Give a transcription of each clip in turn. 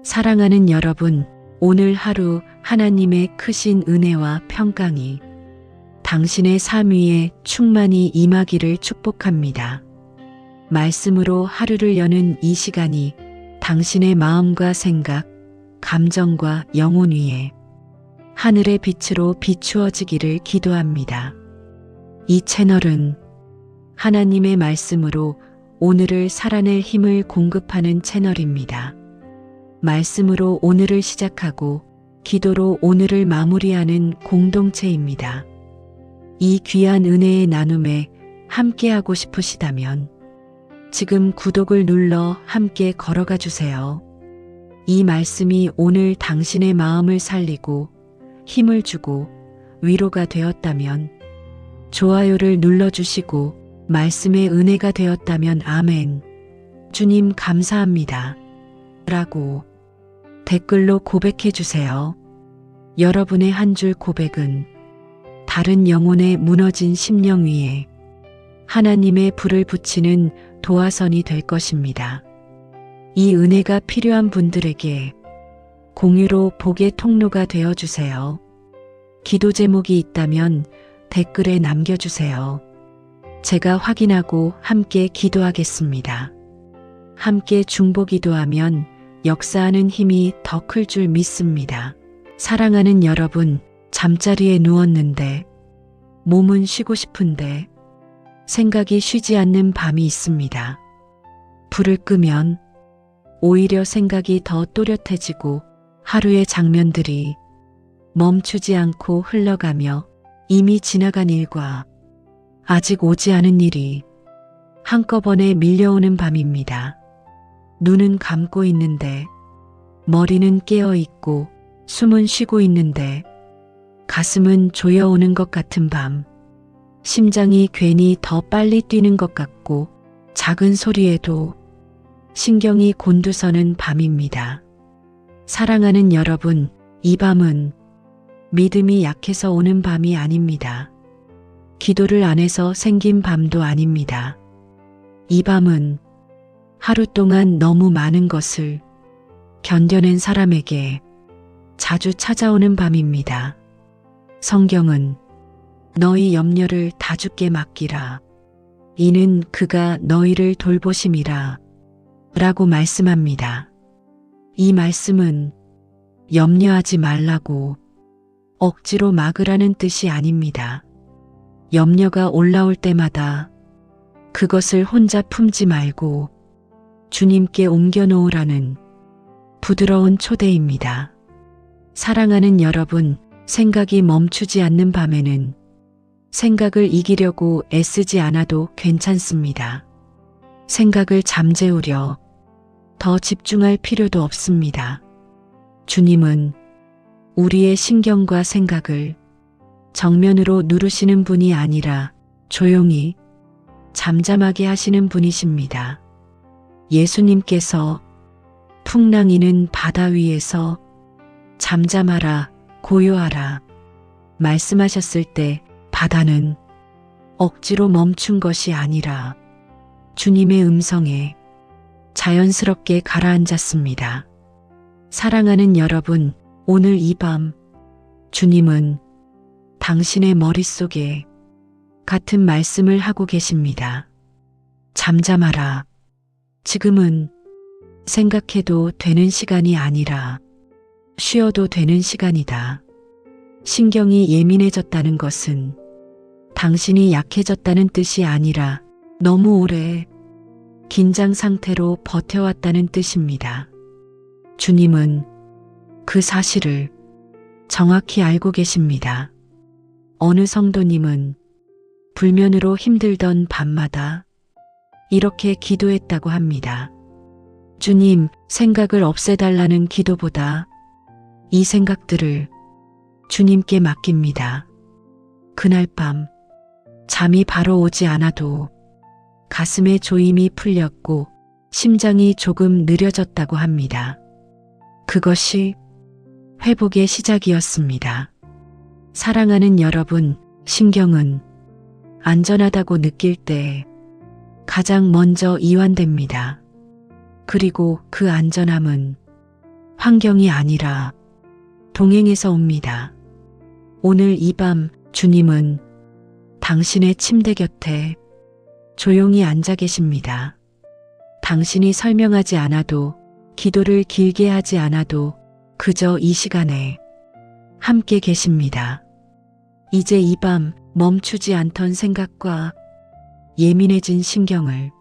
사랑하는 여러분, 오늘 하루 하나님의 크신 은혜와 평강이 당신의 삶 위에 충만히 임하기를 축복합니다. 말씀으로 하루를 여는 이 시간이 당신의 마음과 생각, 감정과 영혼 위에 하늘의 빛으로 비추어지기를 기도합니다. 이 채널은 하나님의 말씀으로 오늘을 살아낼 힘을 공급하는 채널입니다. 말씀으로 오늘을 시작하고 기도로 오늘을 마무리하는 공동체입니다. 이 귀한 은혜의 나눔에 함께하고 싶으시다면 지금 구독을 눌러 함께 걸어가 주세요. 이 말씀이 오늘 당신의 마음을 살리고 힘을 주고 위로가 되었다면 좋아요를 눌러주시고 말씀의 은혜가 되었다면 아멘. 주님 감사합니다. 라고 댓글로 고백해 주세요. 여러분의 한 줄 고백은 다른 영혼의 무너진 심령 위에 하나님의 불을 붙이는 도화선이 될 것입니다. 이 은혜가 필요한 분들에게 공유로 복의 통로가 되어 주세요. 기도 제목이 있다면 댓글에 남겨주세요. 제가 확인하고 함께 기도하겠습니다. 함께 중보 기도하면 역사하는 힘이 더 클 줄 믿습니다. 사랑하는 여러분, 잠자리에 누웠는데 몸은 쉬고 싶은데 생각이 쉬지 않는 밤이 있습니다. 불을 끄면 오히려 생각이 더 또렷해지고 하루의 장면들이 멈추지 않고 흘러가며 이미 지나간 일과 아직 오지 않은 일이 한꺼번에 밀려오는 밤입니다. 눈은 감고 있는데 머리는 깨어 있고 숨은 쉬고 있는데 가슴은 조여오는 것 같은 밤. 심장이 괜히 더 빨리 뛰는 것 같고 작은 소리에도 신경이 곤두서는 밤입니다. 사랑하는 여러분, 이 밤은 믿음이 약해서 오는 밤이 아닙니다. 기도를 안 해서 생긴 밤도 아닙니다. 이 밤은 하루 동안 너무 많은 것을 견뎌낸 사람에게 자주 찾아오는 밤입니다. 성경은 너희 염려를 다 주께 맡기라. 이는 그가 너희를 돌보심이라. 라고 말씀합니다. 이 말씀은 염려하지 말라고 억지로 막으라는 뜻이 아닙니다. 염려가 올라올 때마다 그것을 혼자 품지 말고 주님께 옮겨놓으라는 부드러운 초대입니다. 사랑하는 여러분, 생각이 멈추지 않는 밤에는 생각을 이기려고 애쓰지 않아도 괜찮습니다. 생각을 잠재우려 더 집중할 필요도 없습니다. 주님은 우리의 신경과 생각을 정면으로 누르시는 분이 아니라 조용히 잠잠하게 하시는 분이십니다. 예수님께서 풍랑이는 바다 위에서 잠잠하라, 고요하라 말씀하셨을 때 바다는 억지로 멈춘 것이 아니라 주님의 음성에 자연스럽게 가라앉았습니다. 사랑하는 여러분, 오늘 이 밤 주님은 당신의 머릿속에 같은 말씀을 하고 계십니다. 잠잠하라. 지금은 생각해도 되는 시간이 아니라 쉬어도 되는 시간이다. 신경이 예민해졌다는 것은 당신이 약해졌다는 뜻이 아니라 너무 오래 긴장 상태로 버텨왔다는 뜻입니다. 주님은 그 사실을 정확히 알고 계십니다. 어느 성도님은 불면으로 힘들던 밤마다 이렇게 기도했다고 합니다. 주님, 생각을 없애달라는 기도보다 이 생각들을 주님께 맡깁니다. 그날 밤 잠이 바로 오지 않아도 가슴에 조임이 풀렸고 심장이 조금 느려졌다고 합니다. 그것이 회복의 시작이었습니다. 사랑하는 여러분, 신경은 안전하다고 느낄 때 가장 먼저 이완됩니다. 그리고 그 안전함은 환경이 아니라 동행에서 옵니다. 오늘 이 밤 주님은 당신의 침대 곁에 조용히 앉아 계십니다. 당신이 설명하지 않아도, 기도를 길게 하지 않아도 그저 이 시간에 함께 계십니다. 이제 이 밤 멈추지 않던 생각과 예민해진 신경을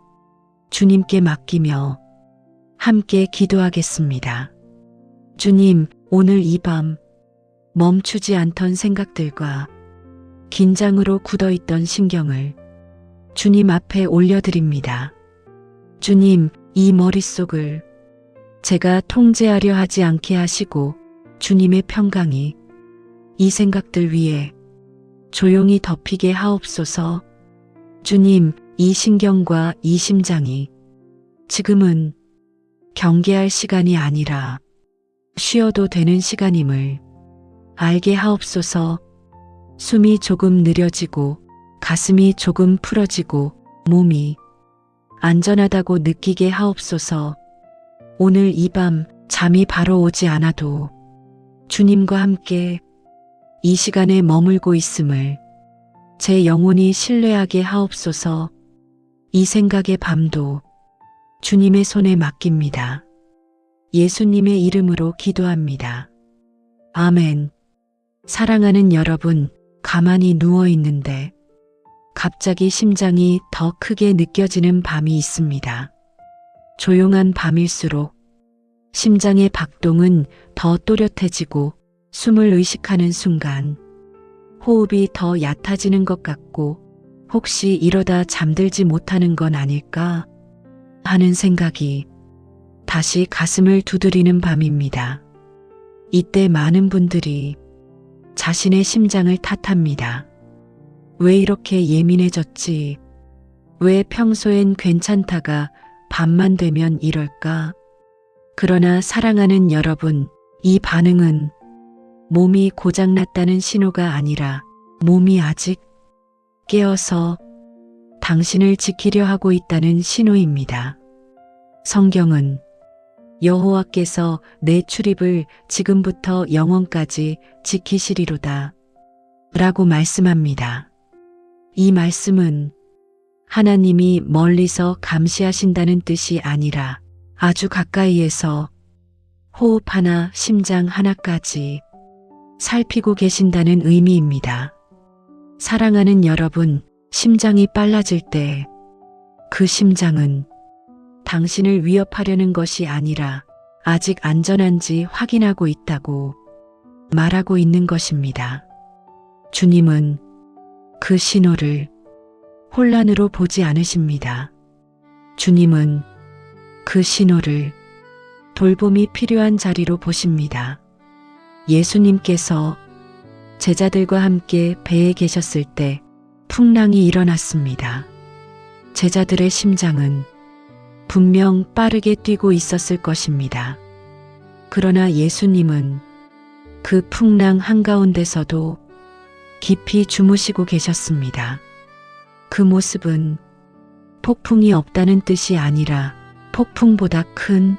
주님께 맡기며 함께 기도하겠습니다. 주님, 오늘 이 밤 멈추지 않던 생각들과 긴장으로 굳어있던 신경을 주님 앞에 올려드립니다. 주님, 이 머릿속을 제가 통제하려 하지 않게 하시고 주님의 평강이 이 생각들 위에 조용히 덮이게 하옵소서. 주님, 이 신경과 이 심장이 지금은 경계할 시간이 아니라 쉬어도 되는 시간임을 알게 하옵소서. 숨이 조금 느려지고 가슴이 조금 풀어지고 몸이 안전하다고 느끼게 하옵소서. 오늘 이 밤 잠이 바로 오지 않아도 주님과 함께 이 시간에 머물고 있음을 제 영혼이 신뢰하게 하옵소서. 이 생각의 밤도 주님의 손에 맡깁니다. 예수님의 이름으로 기도합니다. 아멘. 사랑하는 여러분, 가만히 누워 있는데 갑자기 심장이 더 크게 느껴지는 밤이 있습니다. 조용한 밤일수록 심장의 박동은 더 또렷해지고 숨을 의식하는 순간 호흡이 더 얕아지는 것 같고 혹시 이러다 잠들지 못하는 건 아닐까 하는 생각이 다시 가슴을 두드리는 밤입니다. 이때 많은 분들이 자신의 심장을 탓합니다. 왜 이렇게 예민해졌지? 왜 평소엔 괜찮다가 밤만 되면 이럴까? 그러나 사랑하는 여러분, 이 반응은 몸이 고장났다는 신호가 아니라 몸이 아직 깨어서 당신을 지키려 하고 있다는 신호입니다. 성경은 여호와께서 내 출입을 지금부터 영원까지 지키시리로다 라고 말씀합니다. 이 말씀은 하나님이 멀리서 감시하신다는 뜻이 아니라 아주 가까이에서 호흡 하나, 심장 하나까지 살피고 계신다는 의미입니다. 사랑하는 여러분, 심장이 빨라질 때 그 심장은 당신을 위협하려는 것이 아니라 아직 안전한지 확인하고 있다고 말하고 있는 것입니다. 주님은 그 신호를 혼란으로 보지 않으십니다. 주님은 그 신호를 돌봄이 필요한 자리로 보십니다. 예수님께서 제자들과 함께 배에 계셨을 때 풍랑이 일어났습니다. 제자들의 심장은 분명 빠르게 뛰고 있었을 것입니다. 그러나 예수님은 그 풍랑 한가운데서도 깊이 주무시고 계셨습니다. 그 모습은 폭풍이 없다는 뜻이 아니라 폭풍보다 큰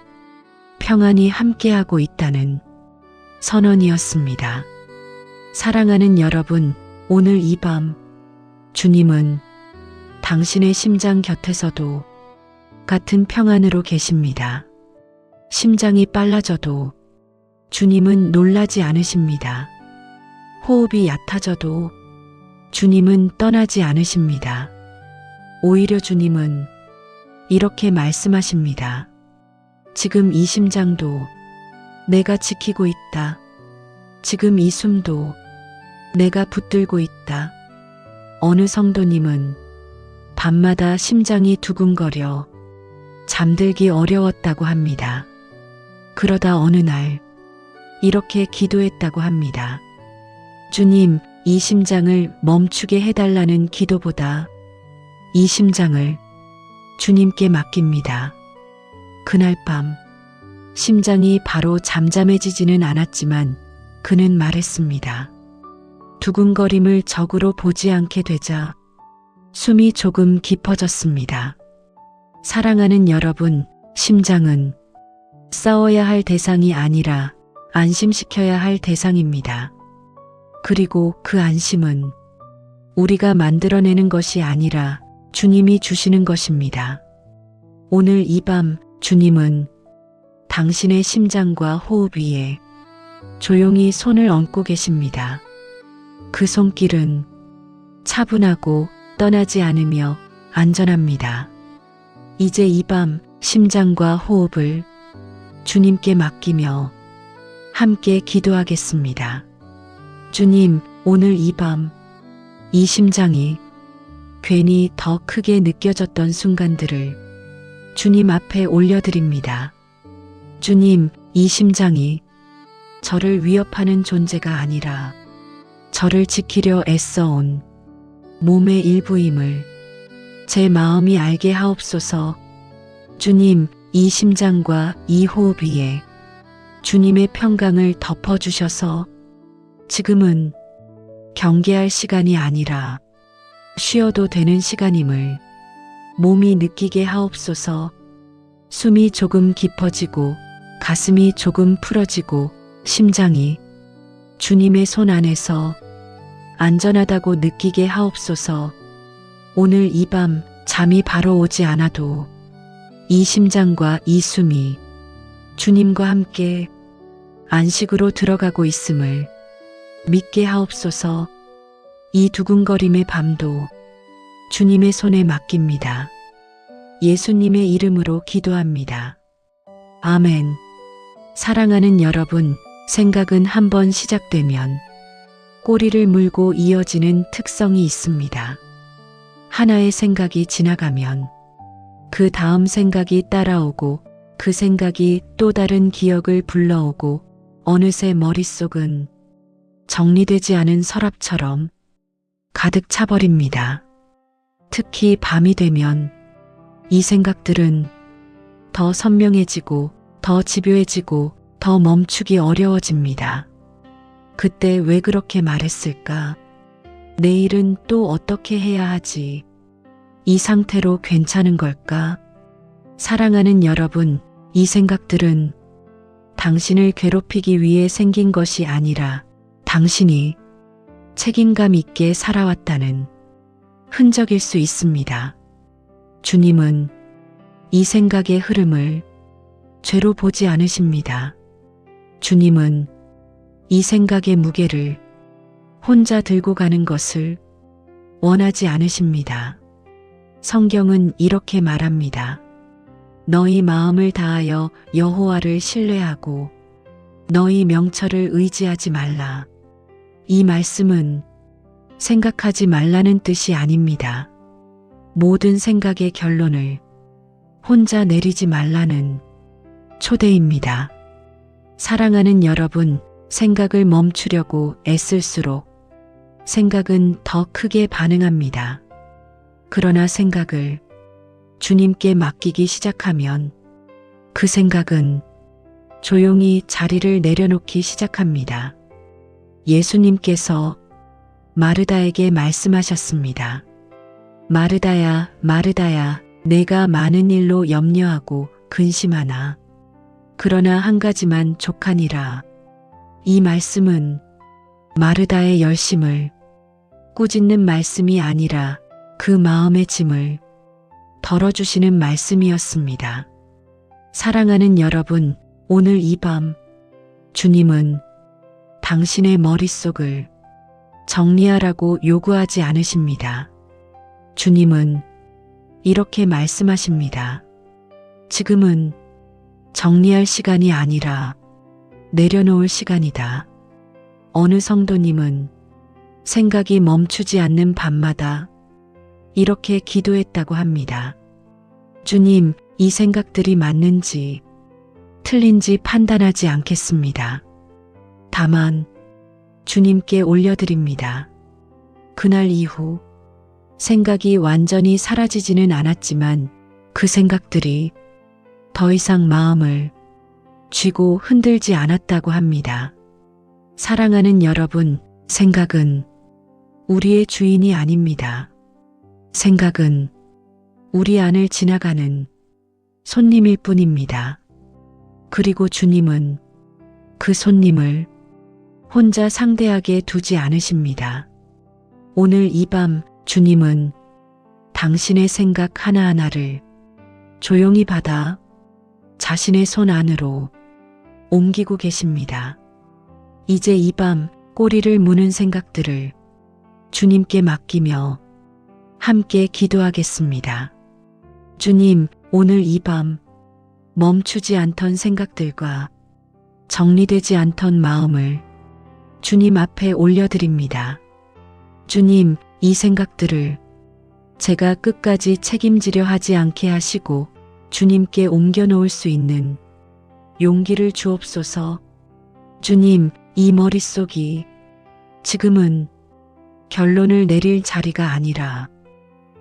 평안이 함께하고 있다는 선언이었습니다. 사랑하는 여러분, 오늘 이 밤 주님은 당신의 심장 곁에서도 같은 평안으로 계십니다. 심장이 빨라져도 주님은 놀라지 않으십니다. 호흡이 얕아져도 주님은 떠나지 않으십니다. 오히려 주님은 이렇게 말씀하십니다. 지금 이 심장도 내가 지키고 있다. 지금 이 숨도 내가 붙들고 있다. 어느 성도님은 밤마다 심장이 두근거려 잠들기 어려웠다고 합니다. 그러다 어느 날 이렇게 기도했다고 합니다. 주님, 이 심장을 멈추게 해달라는 기도보다 이 심장을 주님께 맡깁니다. 그날 밤 심장이 바로 잠잠해지지는 않았지만 그는 말했습니다. 두근거림을 적으로 보지 않게 되자 숨이 조금 깊어졌습니다. 사랑하는 여러분, 심장은 싸워야 할 대상이 아니라 안심시켜야 할 대상입니다. 그리고 그 안심은 우리가 만들어내는 것이 아니라 주님이 주시는 것입니다. 오늘 이 밤 주님은 당신의 심장과 호흡 위에 조용히 손을 얹고 계십니다. 그 손길은 차분하고 떠나지 않으며 안전합니다. 이제 이 밤 심장과 호흡을 주님께 맡기며 함께 기도하겠습니다. 주님, 오늘 이 밤 이 심장이 괜히 더 크게 느껴졌던 순간들을 주님 앞에 올려드립니다. 주님, 이 심장이 저를 위협하는 존재가 아니라 저를 지키려 애써온 몸의 일부임을 제 마음이 알게 하옵소서. 주님, 이 심장과 이 호흡 위에 주님의 평강을 덮어주셔서 지금은 경계할 시간이 아니라 쉬어도 되는 시간임을 몸이 느끼게 하옵소서. 숨이 조금 깊어지고 가슴이 조금 풀어지고 심장이 주님의 손 안에서 안전하다고 느끼게 하옵소서. 오늘 이 밤 잠이 바로 오지 않아도 이 심장과 이 숨이 주님과 함께 안식으로 들어가고 있음을 믿게 하옵소서. 이 두근거림의 밤도 주님의 손에 맡깁니다. 예수님의 이름으로 기도합니다. 아멘. 사랑하는 여러분, 생각은 한번 시작되면 꼬리를 물고 이어지는 특성이 있습니다. 하나의 생각이 지나가면 그 다음 생각이 따라오고 그 생각이 또 다른 기억을 불러오고 어느새 머릿속은 정리되지 않은 서랍처럼 가득 차버립니다. 특히 밤이 되면 이 생각들은 더 선명해지고 더 집요해지고 더 멈추기 어려워집니다. 그때 왜 그렇게 말했을까? 내일은 또 어떻게 해야 하지? 이 상태로 괜찮은 걸까? 사랑하는 여러분, 이 생각들은 당신을 괴롭히기 위해 생긴 것이 아니라 당신이 책임감 있게 살아왔다는 흔적일 수 있습니다. 주님은 이 생각의 흐름을 죄로 보지 않으십니다. 주님은 이 생각의 무게를 혼자 들고 가는 것을 원하지 않으십니다. 성경은 이렇게 말합니다. 너희 마음을 다하여 여호와를 신뢰하고 너희 명철을 의지하지 말라. 이 말씀은 생각하지 말라는 뜻이 아닙니다. 모든 생각의 결론을 혼자 내리지 말라는 초대입니다. 사랑하는 여러분, 생각을 멈추려고 애쓸수록 생각은 더 크게 반응합니다. 그러나 생각을 주님께 맡기기 시작하면 그 생각은 조용히 자리를 내려놓기 시작합니다. 예수님께서 마르다에게 말씀하셨습니다. 마르다야, 마르다야, 내가 많은 일로 염려하고 근심하나 그러나 한 가지만 족하니라. 이 말씀은 마르다의 열심을 꾸짖는 말씀이 아니라 그 마음의 짐을 덜어주시는 말씀이었습니다. 사랑하는 여러분, 오늘 이 밤 주님은 당신의 머릿속을 정리하라고 요구하지 않으십니다. 주님은 이렇게 말씀하십니다. 지금은 정리할 시간이 아니라 내려놓을 시간이다. 어느 성도님은 생각이 멈추지 않는 밤마다 이렇게 기도했다고 합니다. 주님, 이 생각들이 맞는지 틀린지 판단하지 않겠습니다. 다만 주님께 올려드립니다. 그날 이후 생각이 완전히 사라지지는 않았지만 그 생각들이 더 이상 마음을 쥐고 흔들지 않았다고 합니다. 사랑하는 여러분, 생각은 우리의 주인이 아닙니다. 생각은 우리 안을 지나가는 손님일 뿐입니다. 그리고 주님은 그 손님을 혼자 상대하게 두지 않으십니다. 오늘 이 밤 주님은 당신의 생각 하나하나를 조용히 받아 자신의 손 안으로 옮기고 계십니다. 이제 이 밤 꼬리를 무는 생각들을 주님께 맡기며 함께 기도하겠습니다. 주님, 오늘 이 밤 멈추지 않던 생각들과 정리되지 않던 마음을 주님 앞에 올려드립니다. 주님, 이 생각들을 제가 끝까지 책임지려 하지 않게 하시고 주님께 옮겨놓을 수 있는 용기를 주옵소서. 주님, 이 머릿속이 지금은 결론을 내릴 자리가 아니라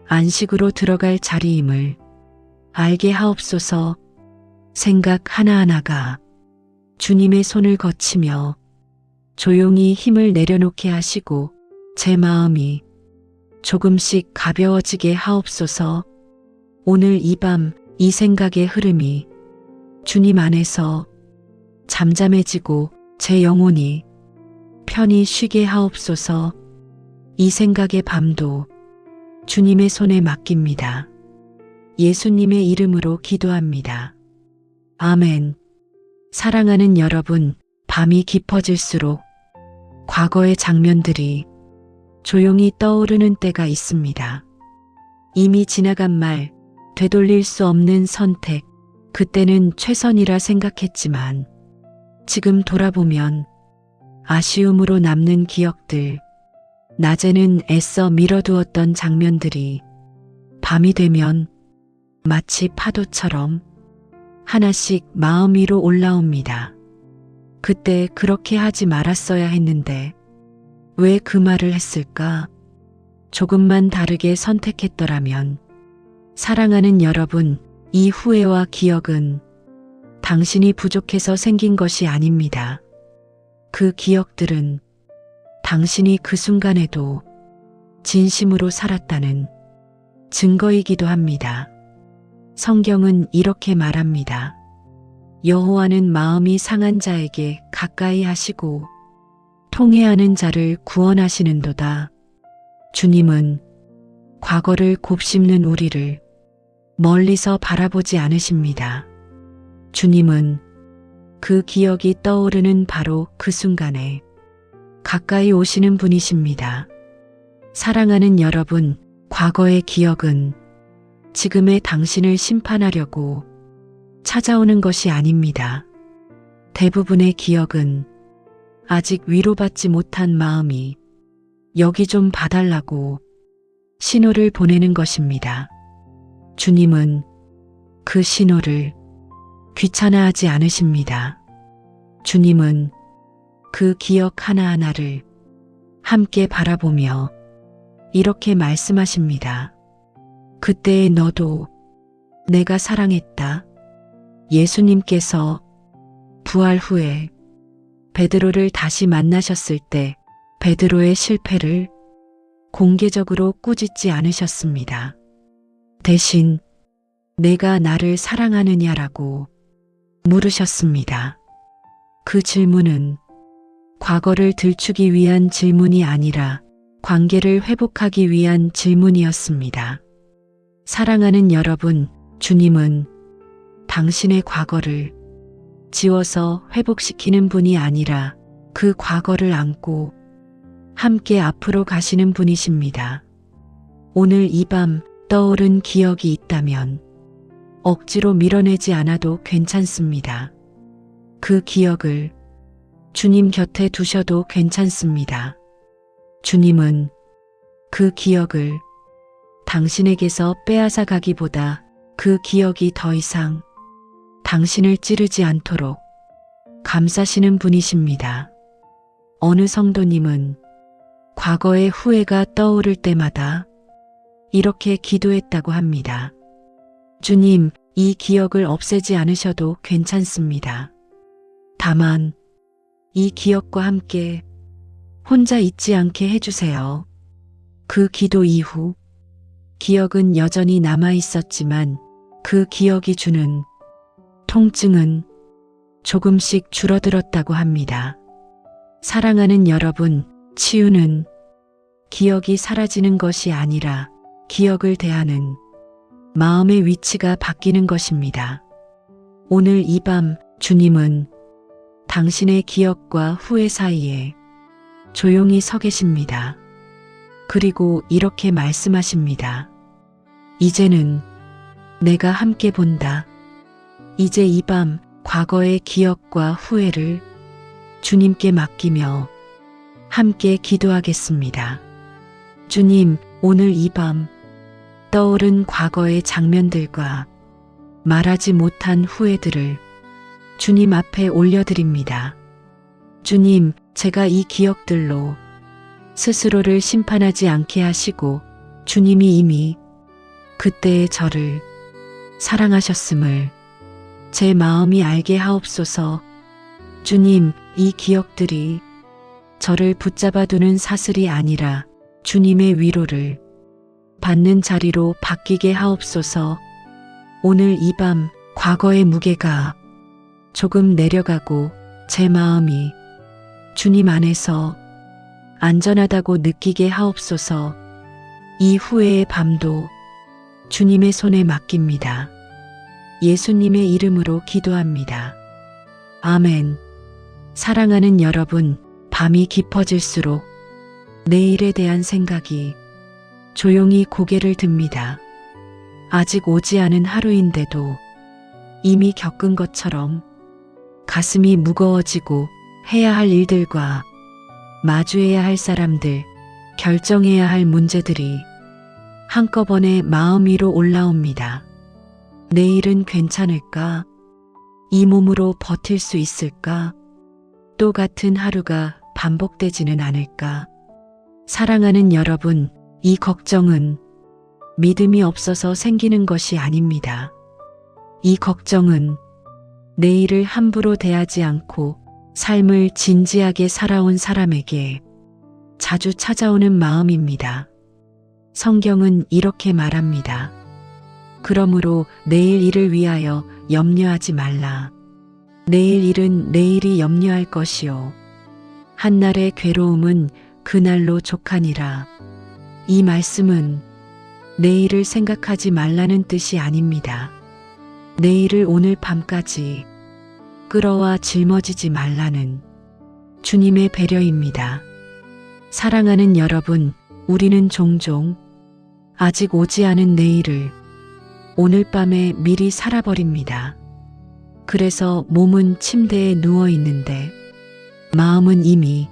안식으로 들어갈 자리임을 알게 하옵소서. 생각 하나하나가 주님의 손을 거치며 조용히 힘을 내려놓게 하시고 제 마음이 조금씩 가벼워지게 하옵소서. 오늘 이 밤 이 생각의 흐름이 주님 안에서 잠잠해지고 제 영혼이 편히 쉬게 하옵소서. 이 생각의 밤도 주님의 손에 맡깁니다. 예수님의 이름으로 기도합니다. 아멘. 사랑하는 여러분, 밤이 깊어질수록 과거의 장면들이 조용히 떠오르는 때가 있습니다. 이미 지나간 말, 되돌릴 수 없는 선택, 그때는 최선이라 생각했지만 지금 돌아보면 아쉬움으로 남는 기억들, 낮에는 애써 미뤄두었던 장면들이 밤이 되면 마치 파도처럼 하나씩 마음 위로 올라옵니다. 그때 그렇게 하지 말았어야 했는데 왜 그 말을 했을까? 조금만 다르게 선택했더라면. 사랑하는 여러분, 이 후회와 기억은 당신이 부족해서 생긴 것이 아닙니다. 그 기억들은 당신이 그 순간에도 진심으로 살았다는 증거이기도 합니다. 성경은 이렇게 말합니다. 여호와는 마음이 상한 자에게 가까이 하시고 통회하는 자를 구원하시는도다. 주님은 과거를 곱씹는 우리를 멀리서 바라보지 않으십니다. 주님은 그 기억이 떠오르는 바로 그 순간에 가까이 오시는 분이십니다. 사랑하는 여러분, 과거의 기억은 지금의 당신을 심판하려고 찾아오는 것이 아닙니다. 대부분의 기억은 아직 위로받지 못한 마음이 여기 좀 봐달라고 신호를 보내는 것입니다. 주님은 그 신호를 귀찮아하지 않으십니다. 주님은 그 기억 하나하나를 함께 바라보며 이렇게 말씀하십니다. 그때의 너도 내가 사랑했다. 예수님께서 부활 후에 베드로를 다시 만나셨을 때 베드로의 실패를 공개적으로 꾸짖지 않으셨습니다. 대신 내가 나를 사랑하느냐라고 물으셨습니다. 그 질문은 과거를 들추기 위한 질문이 아니라 관계를 회복하기 위한 질문이었습니다. 사랑하는 여러분, 주님은 당신의 과거를 지워서 회복시키는 분이 아니라 그 과거를 안고 함께 앞으로 가시는 분이십니다. 오늘 이 밤 떠오른 기억이 있다면 억지로 밀어내지 않아도 괜찮습니다. 그 기억을 주님 곁에 두셔도 괜찮습니다. 주님은 그 기억을 당신에게서 빼앗아 가기보다 그 기억이 더 이상 당신을 찌르지 않도록 감싸시는 분이십니다. 어느 성도님은 과거의 후회가 떠오를 때마다 이렇게 기도했다고 합니다. 주님, 이 기억을 없애지 않으셔도 괜찮습니다. 다만 이 기억과 함께 혼자 있지 않게 해주세요. 그 기도 이후 기억은 여전히 남아 있었지만 그 기억이 주는 통증은 조금씩 줄어들었다고 합니다. 사랑하는 여러분, 치유는 기억이 사라지는 것이 아니라 기억을 대하는 마음의 위치가 바뀌는 것입니다. 오늘 이 밤 주님은 당신의 기억과 후회 사이에 조용히 서 계십니다. 그리고 이렇게 말씀하십니다. 이제는 내가 함께 본다. 이제 이 밤 과거의 기억과 후회를 주님께 맡기며 함께 기도하겠습니다. 주님, 오늘 이 밤 떠오른 과거의 장면들과 말하지 못한 후회들을 주님 앞에 올려드립니다. 주님, 제가 이 기억들로 스스로를 심판하지 않게 하시고 주님이 이미 그때의 저를 사랑하셨음을 제 마음이 알게 하옵소서. 주님, 이 기억들이 저를 붙잡아두는 사슬이 아니라 주님의 위로를 받는 자리로 바뀌게 하옵소서. 오늘 이 밤 과거의 무게가 조금 내려가고 제 마음이 주님 안에서 안전하다고 느끼게 하옵소서. 이 후회의 밤도 주님의 손에 맡깁니다. 예수님의 이름으로 기도합니다. 아멘. 사랑하는 여러분, 밤이 깊어질수록 내일에 대한 생각이 조용히 고개를 듭니다. 아직 오지 않은 하루인데도 이미 겪은 것처럼 가슴이 무거워지고 해야 할 일들과 마주해야 할 사람들, 결정해야 할 문제들이 한꺼번에 마음 위로 올라옵니다. 내일은 괜찮을까? 이 몸으로 버틸 수 있을까? 또 같은 하루가 반복되지는 않을까? 사랑하는 여러분, 이 걱정은 믿음이 없어서 생기는 것이 아닙니다. 이 걱정은 내일을 함부로 대하지 않고 삶을 진지하게 살아온 사람에게 자주 찾아오는 마음입니다. 성경은 이렇게 말합니다. 그러므로 내일 일을 위하여 염려하지 말라. 내일 일은 내일이 염려할 것이요. 한날의 괴로움은 그날로 족하니라. 이 말씀은 내일을 생각하지 말라는 뜻이 아닙니다. 내일을 오늘 밤까지 끌어와 짊어지지 말라는 주님의 배려입니다. 사랑하는 여러분, 우리는 종종 아직 오지 않은 내일을 오늘 밤에 미리 살아버립니다. 그래서 몸은 침대에 누워 있는데 마음은 이미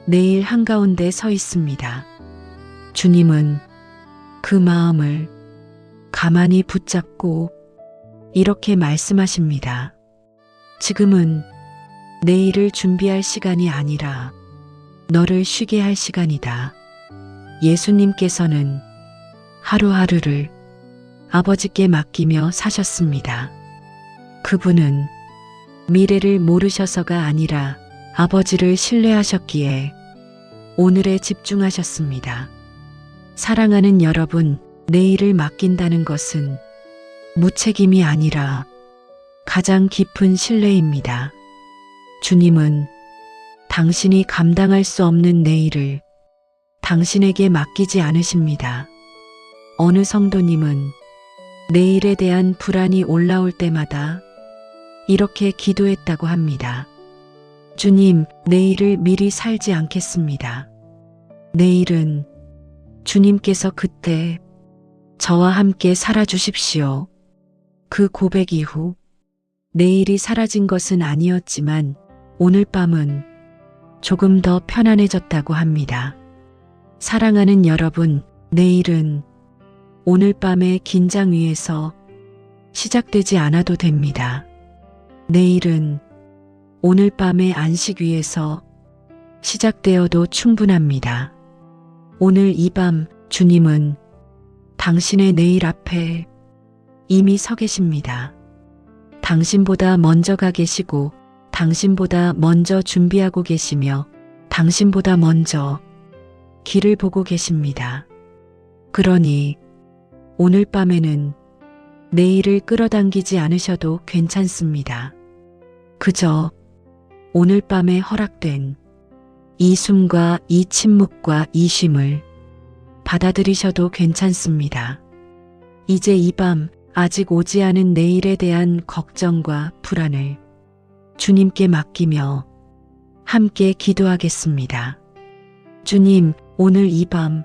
내일 한가운데 서 있습니다. 주님은 그 마음을 가만히 붙잡고 이렇게 말씀하십니다. 지금은 내일을 준비할 시간이 아니라 너를 쉬게 할 시간이다. 예수님께서는 하루하루를 아버지께 맡기며 사셨습니다. 그분은 미래를 모르셔서가 아니라 아버지를 신뢰하셨기에 오늘에 집중하셨습니다. 사랑하는 여러분, 내일을 맡긴다는 것은 무책임이 아니라 가장 깊은 신뢰입니다. 주님은 당신이 감당할 수 없는 내일을 당신에게 맡기지 않으십니다. 어느 성도님은 내일에 대한 불안이 올라올 때마다 이렇게 기도했다고 합니다. 주님, 내일을 미리 살지 않겠습니다. 내일은 주님께서 그때 저와 함께 살아주십시오. 그 고백 이후 내일이 사라진 것은 아니었지만 오늘 밤은 조금 더 편안해졌다고 합니다. 사랑하는 여러분, 내일은 오늘 밤의 긴장 위에서 시작되지 않아도 됩니다. 내일은 오늘 밤의 안식 위에서 시작되어도 충분합니다. 오늘 이 밤 주님은 당신의 내일 앞에 이미 서 계십니다. 당신보다 먼저 가 계시고 당신보다 먼저 준비하고 계시며 당신보다 먼저 길을 보고 계십니다. 그러니 오늘 밤에는 내일을 끌어당기지 않으셔도 괜찮습니다. 그저 오늘 밤에 허락된 이 숨과 이 침묵과 이 쉼을 받아들이셔도 괜찮습니다. 이제 이 밤 아직 오지 않은 내일에 대한 걱정과 불안을 주님께 맡기며 함께 기도하겠습니다. 주님, 오늘 이 밤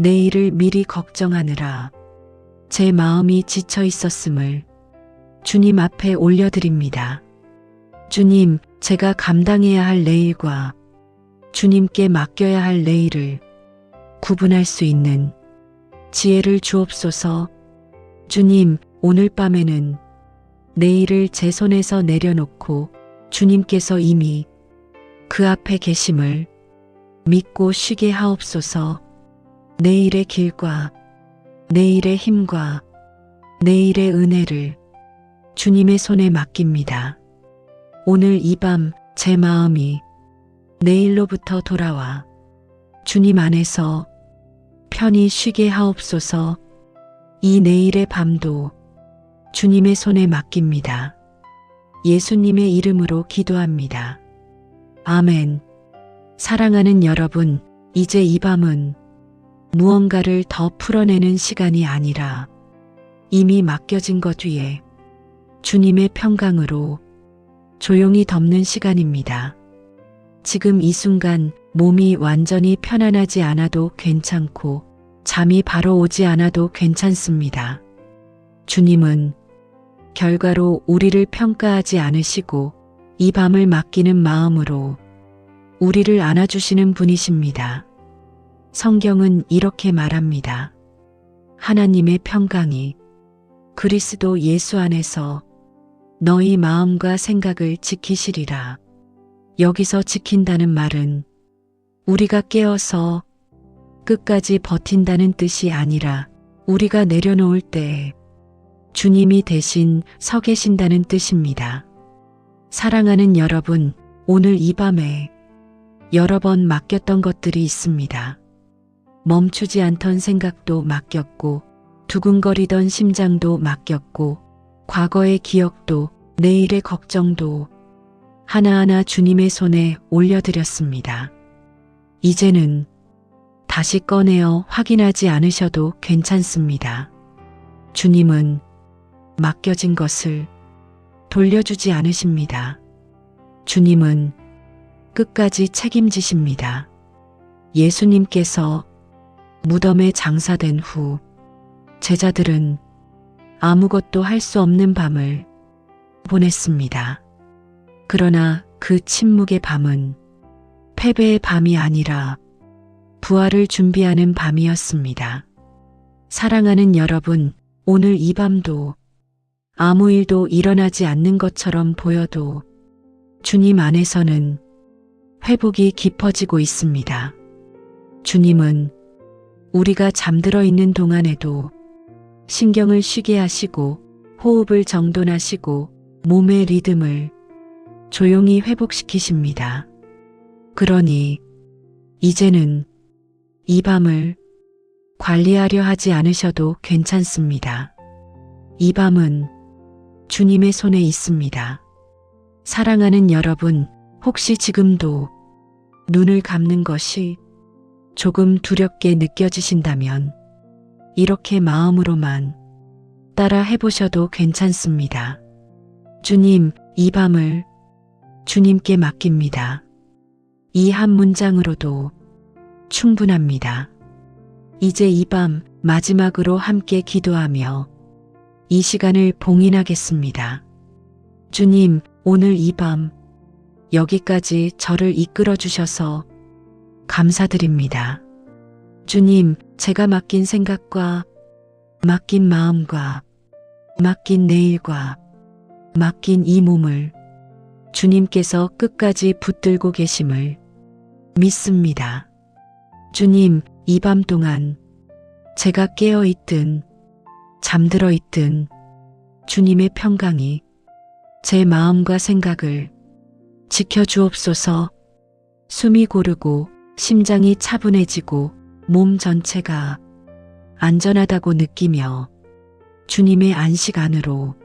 내일을 미리 걱정하느라 제 마음이 지쳐 있었음을 주님 앞에 올려드립니다. 주님, 제가 감당해야 할 내일과 주님께 맡겨야 할 내일을 구분할 수 있는 지혜를 주옵소서. 주님, 오늘 밤에는 내일을 제 손에서 내려놓고 주님께서 이미 그 앞에 계심을 믿고 쉬게 하옵소서. 내일의 길과 내일의 힘과 내일의 은혜를 주님의 손에 맡깁니다. 오늘 이 밤 제 마음이 내일로부터 돌아와 주님 안에서 편히 쉬게 하옵소서. 이 내일의 밤도 주님의 손에 맡깁니다. 예수님의 이름으로 기도합니다. 아멘. 사랑하는 여러분, 이제 이 밤은 무언가를 더 풀어내는 시간이 아니라 이미 맡겨진 것 위에 주님의 평강으로 조용히 덮는 시간입니다. 지금 이 순간 몸이 완전히 편안하지 않아도 괜찮고 잠이 바로 오지 않아도 괜찮습니다. 주님은 결과로 우리를 평가하지 않으시고 이 밤을 맡기는 마음으로 우리를 안아주시는 분이십니다. 성경은 이렇게 말합니다. 하나님의 평강이 그리스도 예수 안에서 너희 마음과 생각을 지키시리라. 여기서 지킨다는 말은 우리가 깨어서 끝까지 버틴다는 뜻이 아니라 우리가 내려놓을 때 주님이 대신 서 계신다는 뜻입니다. 사랑하는 여러분, 오늘 이 밤에 여러 번 맡겼던 것들이 있습니다. 멈추지 않던 생각도 맡겼고 두근거리던 심장도 맡겼고 과거의 기억도 내일의 걱정도 하나하나 주님의 손에 올려드렸습니다. 이제는 다시 꺼내어 확인하지 않으셔도 괜찮습니다. 주님은 맡겨진 것을 돌려주지 않으십니다. 주님은 끝까지 책임지십니다. 예수님께서 무덤에 장사된 후 제자들은 아무것도 할 수 없는 밤을 보냈습니다. 그러나 그 침묵의 밤은 패배의 밤이 아니라 부활을 준비하는 밤이었습니다. 사랑하는 여러분, 오늘 이 밤도 아무 일도 일어나지 않는 것처럼 보여도 주님 안에서는 회복이 깊어지고 있습니다. 주님은 우리가 잠들어 있는 동안에도 신경을 쉬게 하시고 호흡을 정돈하시고 몸의 리듬을 조용히 회복시키십니다. 그러니 이제는 이 밤을 관리하려 하지 않으셔도 괜찮습니다. 이 밤은 주님의 손에 있습니다. 사랑하는 여러분, 혹시 지금도 눈을 감는 것이 조금 두렵게 느껴지신다면 이렇게 마음으로만 따라 해보셔도 괜찮습니다. 주님, 이 밤을 주님께 맡깁니다. 이 한 문장으로도 충분합니다. 이제 이 밤 마지막으로 함께 기도하며 이 시간을 봉인하겠습니다. 주님, 오늘 이 밤 여기까지 저를 이끌어 주셔서 감사드립니다. 주님, 제가 맡긴 생각과 맡긴 마음과 맡긴 내일과 맡긴 이 몸을 주님께서 끝까지 붙들고 계심을 믿습니다. 주님, 이 밤 동안 제가 깨어 있든 잠들어 있든 주님의 평강이 제 마음과 생각을 지켜주옵소서. 숨이 고르고 심장이 차분해지고 몸 전체가 안전하다고 느끼며 주님의 안식 안으로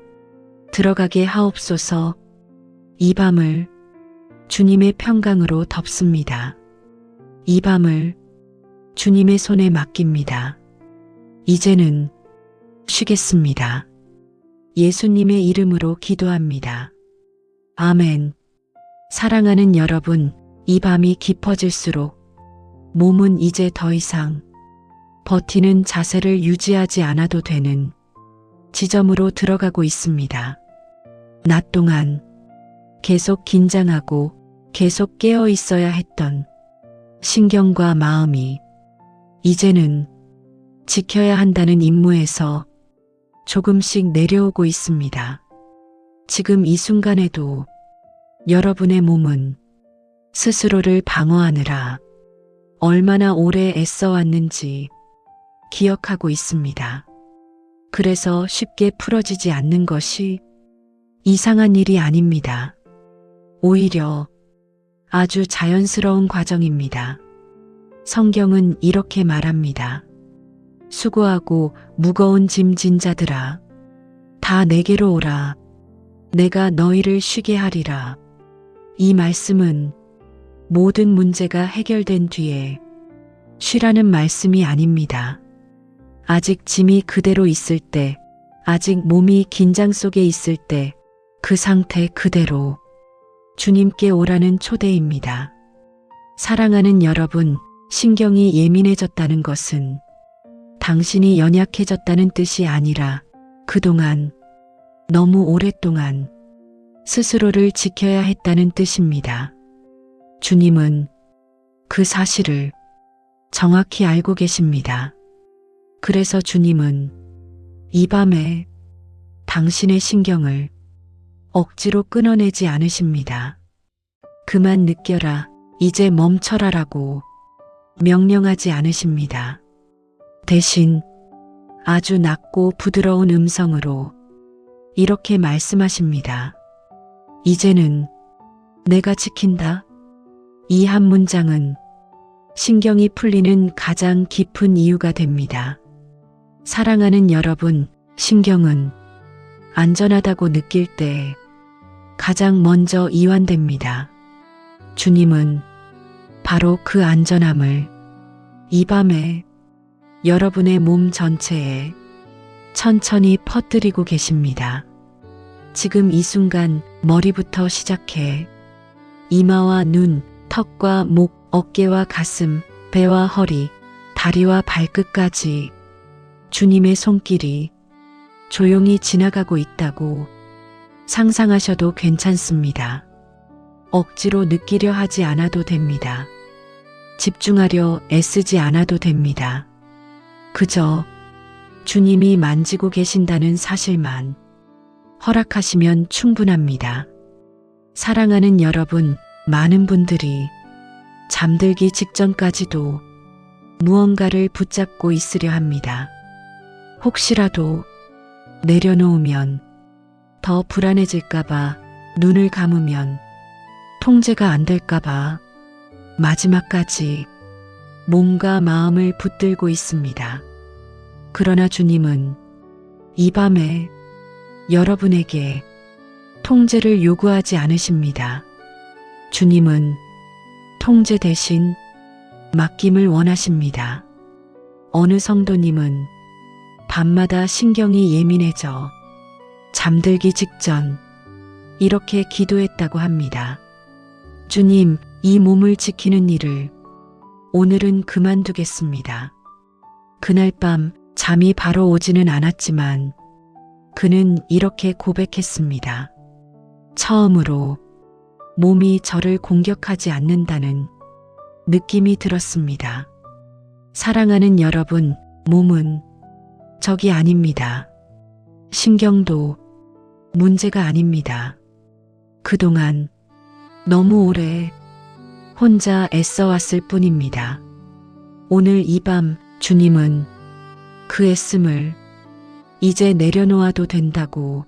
들어가게 하옵소서. 이 밤을 주님의 평강으로 덮습니다. 이 밤을 주님의 손에 맡깁니다. 이제는 쉬겠습니다. 예수님의 이름으로 기도합니다. 아멘. 사랑하는 여러분, 이 밤이 깊어질수록 몸은 이제 더 이상 버티는 자세를 유지하지 않아도 되는 지점으로 들어가고 있습니다. 낮 동안 계속 긴장하고 계속 깨어 있어야 했던 신경과 마음이 이제는 지켜야 한다는 임무에서 조금씩 내려오고 있습니다. 지금 이 순간에도 여러분의 몸은 스스로를 방어하느라 얼마나 오래 애써왔는지 기억하고 있습니다. 그래서 쉽게 풀어지지 않는 것이 이상한 일이 아닙니다. 오히려 아주 자연스러운 과정입니다. 성경은 이렇게 말합니다. 수고하고 무거운 짐 진 자들아, 다 내게로 오라. 내가 너희를 쉬게 하리라. 이 말씀은 모든 문제가 해결된 뒤에 쉬라는 말씀이 아닙니다. 아직 짐이 그대로 있을 때, 아직 몸이 긴장 속에 있을 때, 그 상태 그대로 주님께 오라는 초대입니다. 사랑하는 여러분, 신경이 예민해졌다는 것은 당신이 연약해졌다는 뜻이 아니라 그동안 너무 오랫동안 스스로를 지켜야 했다는 뜻입니다. 주님은 그 사실을 정확히 알고 계십니다. 그래서 주님은 이 밤에 당신의 신경을 억지로 끊어내지 않으십니다. 그만 느껴라, 이제 멈춰라라고 명령하지 않으십니다. 대신 아주 낮고 부드러운 음성으로 이렇게 말씀하십니다. 이제는 내가 지킨다. 이 한 문장은 신경이 풀리는 가장 깊은 이유가 됩니다. 사랑하는 여러분, 신경은 안전하다고 느낄 때 가장 먼저 이완됩니다. 주님은 바로 그 안전함을 이 밤에 여러분의 몸 전체에 천천히 퍼뜨리고 계십니다. 지금 이 순간 머리부터 시작해 이마와 눈, 턱과 목, 어깨와 가슴, 배와 허리, 다리와 발끝까지 주님의 손길이 조용히 지나가고 있다고 상상하셔도 괜찮습니다. 억지로 느끼려 하지 않아도 됩니다. 집중하려 애쓰지 않아도 됩니다. 그저 주님이 만지고 계신다는 사실만 허락하시면 충분합니다. 사랑하는 여러분, 많은 분들이 잠들기 직전까지도 무언가를 붙잡고 있으려 합니다. 혹시라도 내려놓으면 더 불안해질까봐, 눈을 감으면 통제가 안 될까봐 마지막까지 몸과 마음을 붙들고 있습니다. 그러나 주님은 이 밤에 여러분에게 통제를 요구하지 않으십니다. 주님은 통제 대신 맡김을 원하십니다. 어느 성도님은 밤마다 신경이 예민해져 잠들기 직전 이렇게 기도했다고 합니다. 주님, 이 몸을 지키는 일을 오늘은 그만두겠습니다. 그날 밤 잠이 바로 오지는 않았지만 그는 이렇게 고백했습니다. 처음으로 몸이 저를 공격하지 않는다는 느낌이 들었습니다. 사랑하는 여러분, 몸은 적이 아닙니다. 신경도 문제가 아닙니다. 그동안 너무 오래 혼자 애써왔을 뿐입니다. 오늘 이 밤 주님은 그 애씀을 이제 내려놓아도 된다고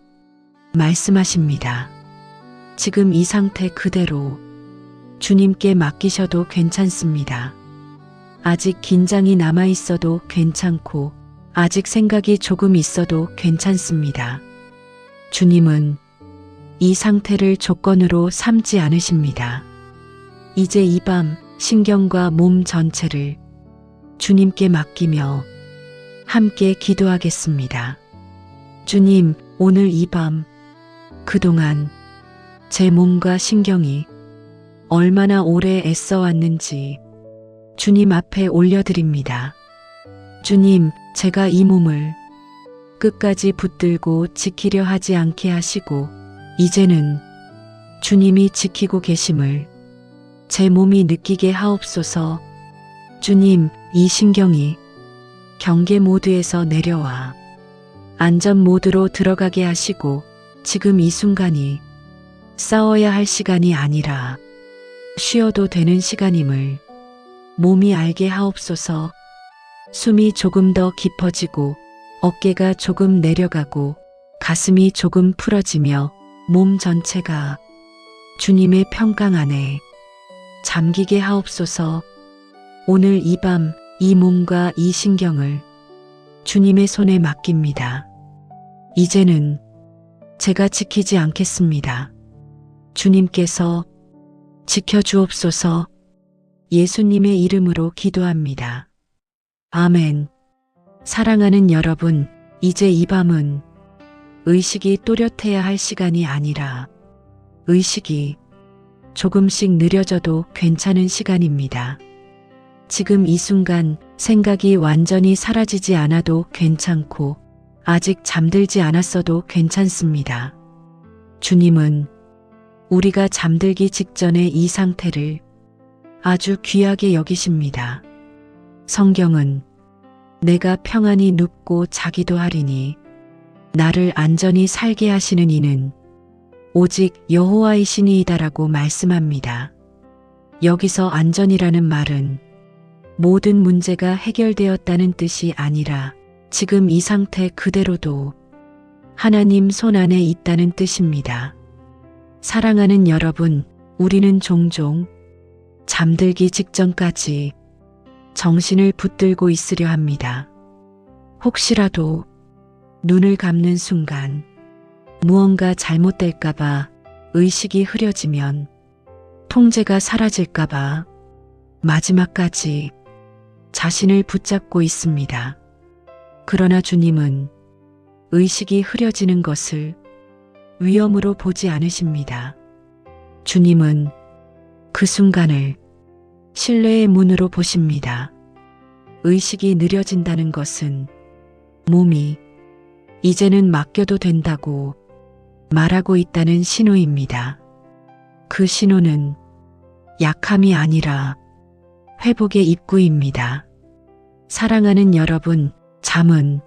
말씀하십니다. 지금 이 상태 그대로 주님께 맡기셔도 괜찮습니다. 아직 긴장이 남아있어도 괜찮고 아직 생각이 조금 있어도 괜찮습니다. 주님은 이 상태를 조건으로 삼지 않으십니다. 이제 이 밤 신경과 몸 전체를 주님께 맡기며 함께 기도하겠습니다. 주님, 오늘 이 밤 그동안 제 몸과 신경이 얼마나 오래 애써왔는지 주님 앞에 올려드립니다. 주님, 제가 이 몸을 끝까지 붙들고 지키려 하지 않게 하시고 이제는 주님이 지키고 계심을 제 몸이 느끼게 하옵소서. 주님, 이 신경이 경계 모드에서 내려와 안전 모드로 들어가게 하시고 지금 이 순간이 싸워야 할 시간이 아니라 쉬어도 되는 시간임을 몸이 알게 하옵소서. 숨이 조금 더 깊어지고 어깨가 조금 내려가고 가슴이 조금 풀어지며 몸 전체가 주님의 평강 안에 잠기게 하옵소서. 오늘 이 밤 이 몸과 이 신경을 주님의 손에 맡깁니다. 이제는 제가 지키지 않겠습니다. 주님께서 지켜주옵소서. 예수님의 이름으로 기도합니다. 아멘. 사랑하는 여러분, 이제 이 밤은 의식이 또렷해야 할 시간이 아니라 의식이 조금씩 느려져도 괜찮은 시간입니다. 지금 이 순간 생각이 완전히 사라지지 않아도 괜찮고 아직 잠들지 않았어도 괜찮습니다. 주님은 우리가 잠들기 직전에 이 상태를 아주 귀하게 여기십니다. 성경은 내가 평안히 눕고 자기도 하리니 나를 안전히 살게 하시는 이는 오직 여호와이시니이다라고 말씀합니다. 여기서 안전이라는 말은 모든 문제가 해결되었다는 뜻이 아니라 지금 이 상태 그대로도 하나님 손 안에 있다는 뜻입니다. 사랑하는 여러분, 우리는 종종 잠들기 직전까지 정신을 붙들고 있으려 합니다. 혹시라도 눈을 감는 순간 무언가 잘못될까봐 의식이 흐려지면 통제가 사라질까봐 마지막까지 자신을 붙잡고 있습니다. 그러나 주님은 의식이 흐려지는 것을 위험으로 보지 않으십니다. 주님은 그 순간을 신뢰의 문으로 보십니다. 의식이 느려진다는 것은 몸이 이제는 맡겨도 된다고 말하고 있다는 신호입니다. 그 신호는 약함이 아니라 회복의 입구입니다. 사랑하는 여러분, 잠은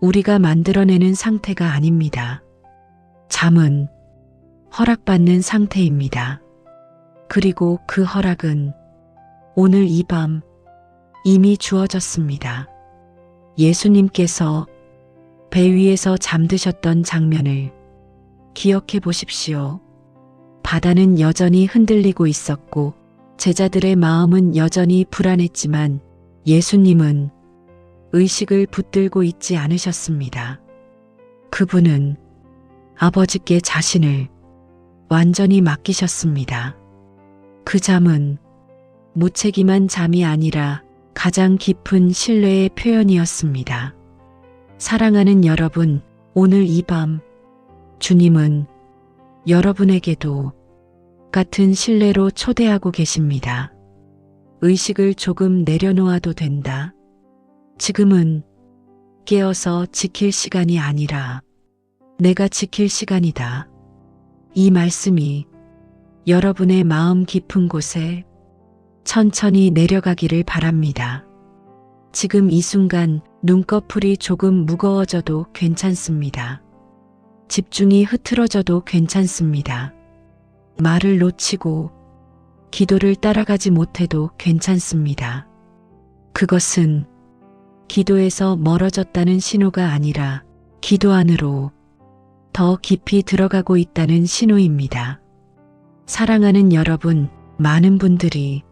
우리가 만들어내는 상태가 아닙니다. 잠은 허락받는 상태입니다. 그리고 그 허락은 오늘 이 밤 이미 주어졌습니다. 예수님께서 배 위에서 잠드셨던 장면을 기억해 보십시오. 바다는 여전히 흔들리고 있었고 제자들의 마음은 여전히 불안했지만 예수님은 의식을 붙들고 있지 않으셨습니다. 그분은 아버지께 자신을 완전히 맡기셨습니다. 그 잠은 무책임한 잠이 아니라 가장 깊은 신뢰의 표현이었습니다. 사랑하는 여러분, 오늘 이 밤 주님은 여러분에게도 같은 신뢰로 초대하고 계십니다. 의식을 조금 내려놓아도 된다. 지금은 깨어서 지킬 시간이 아니라 내가 지킬 시간이다. 이 말씀이 여러분의 마음 깊은 곳에 천천히 내려가기를 바랍니다. 지금 이 순간 눈꺼풀이 조금 무거워져도 괜찮습니다. 집중이 흐트러져도 괜찮습니다. 말을 놓치고 기도를 따라가지 못해도 괜찮습니다. 그것은 기도에서 멀어졌다는 신호가 아니라 기도 안으로 더 깊이 들어가고 있다는 신호입니다. 사랑하는 여러분, 많은 분들이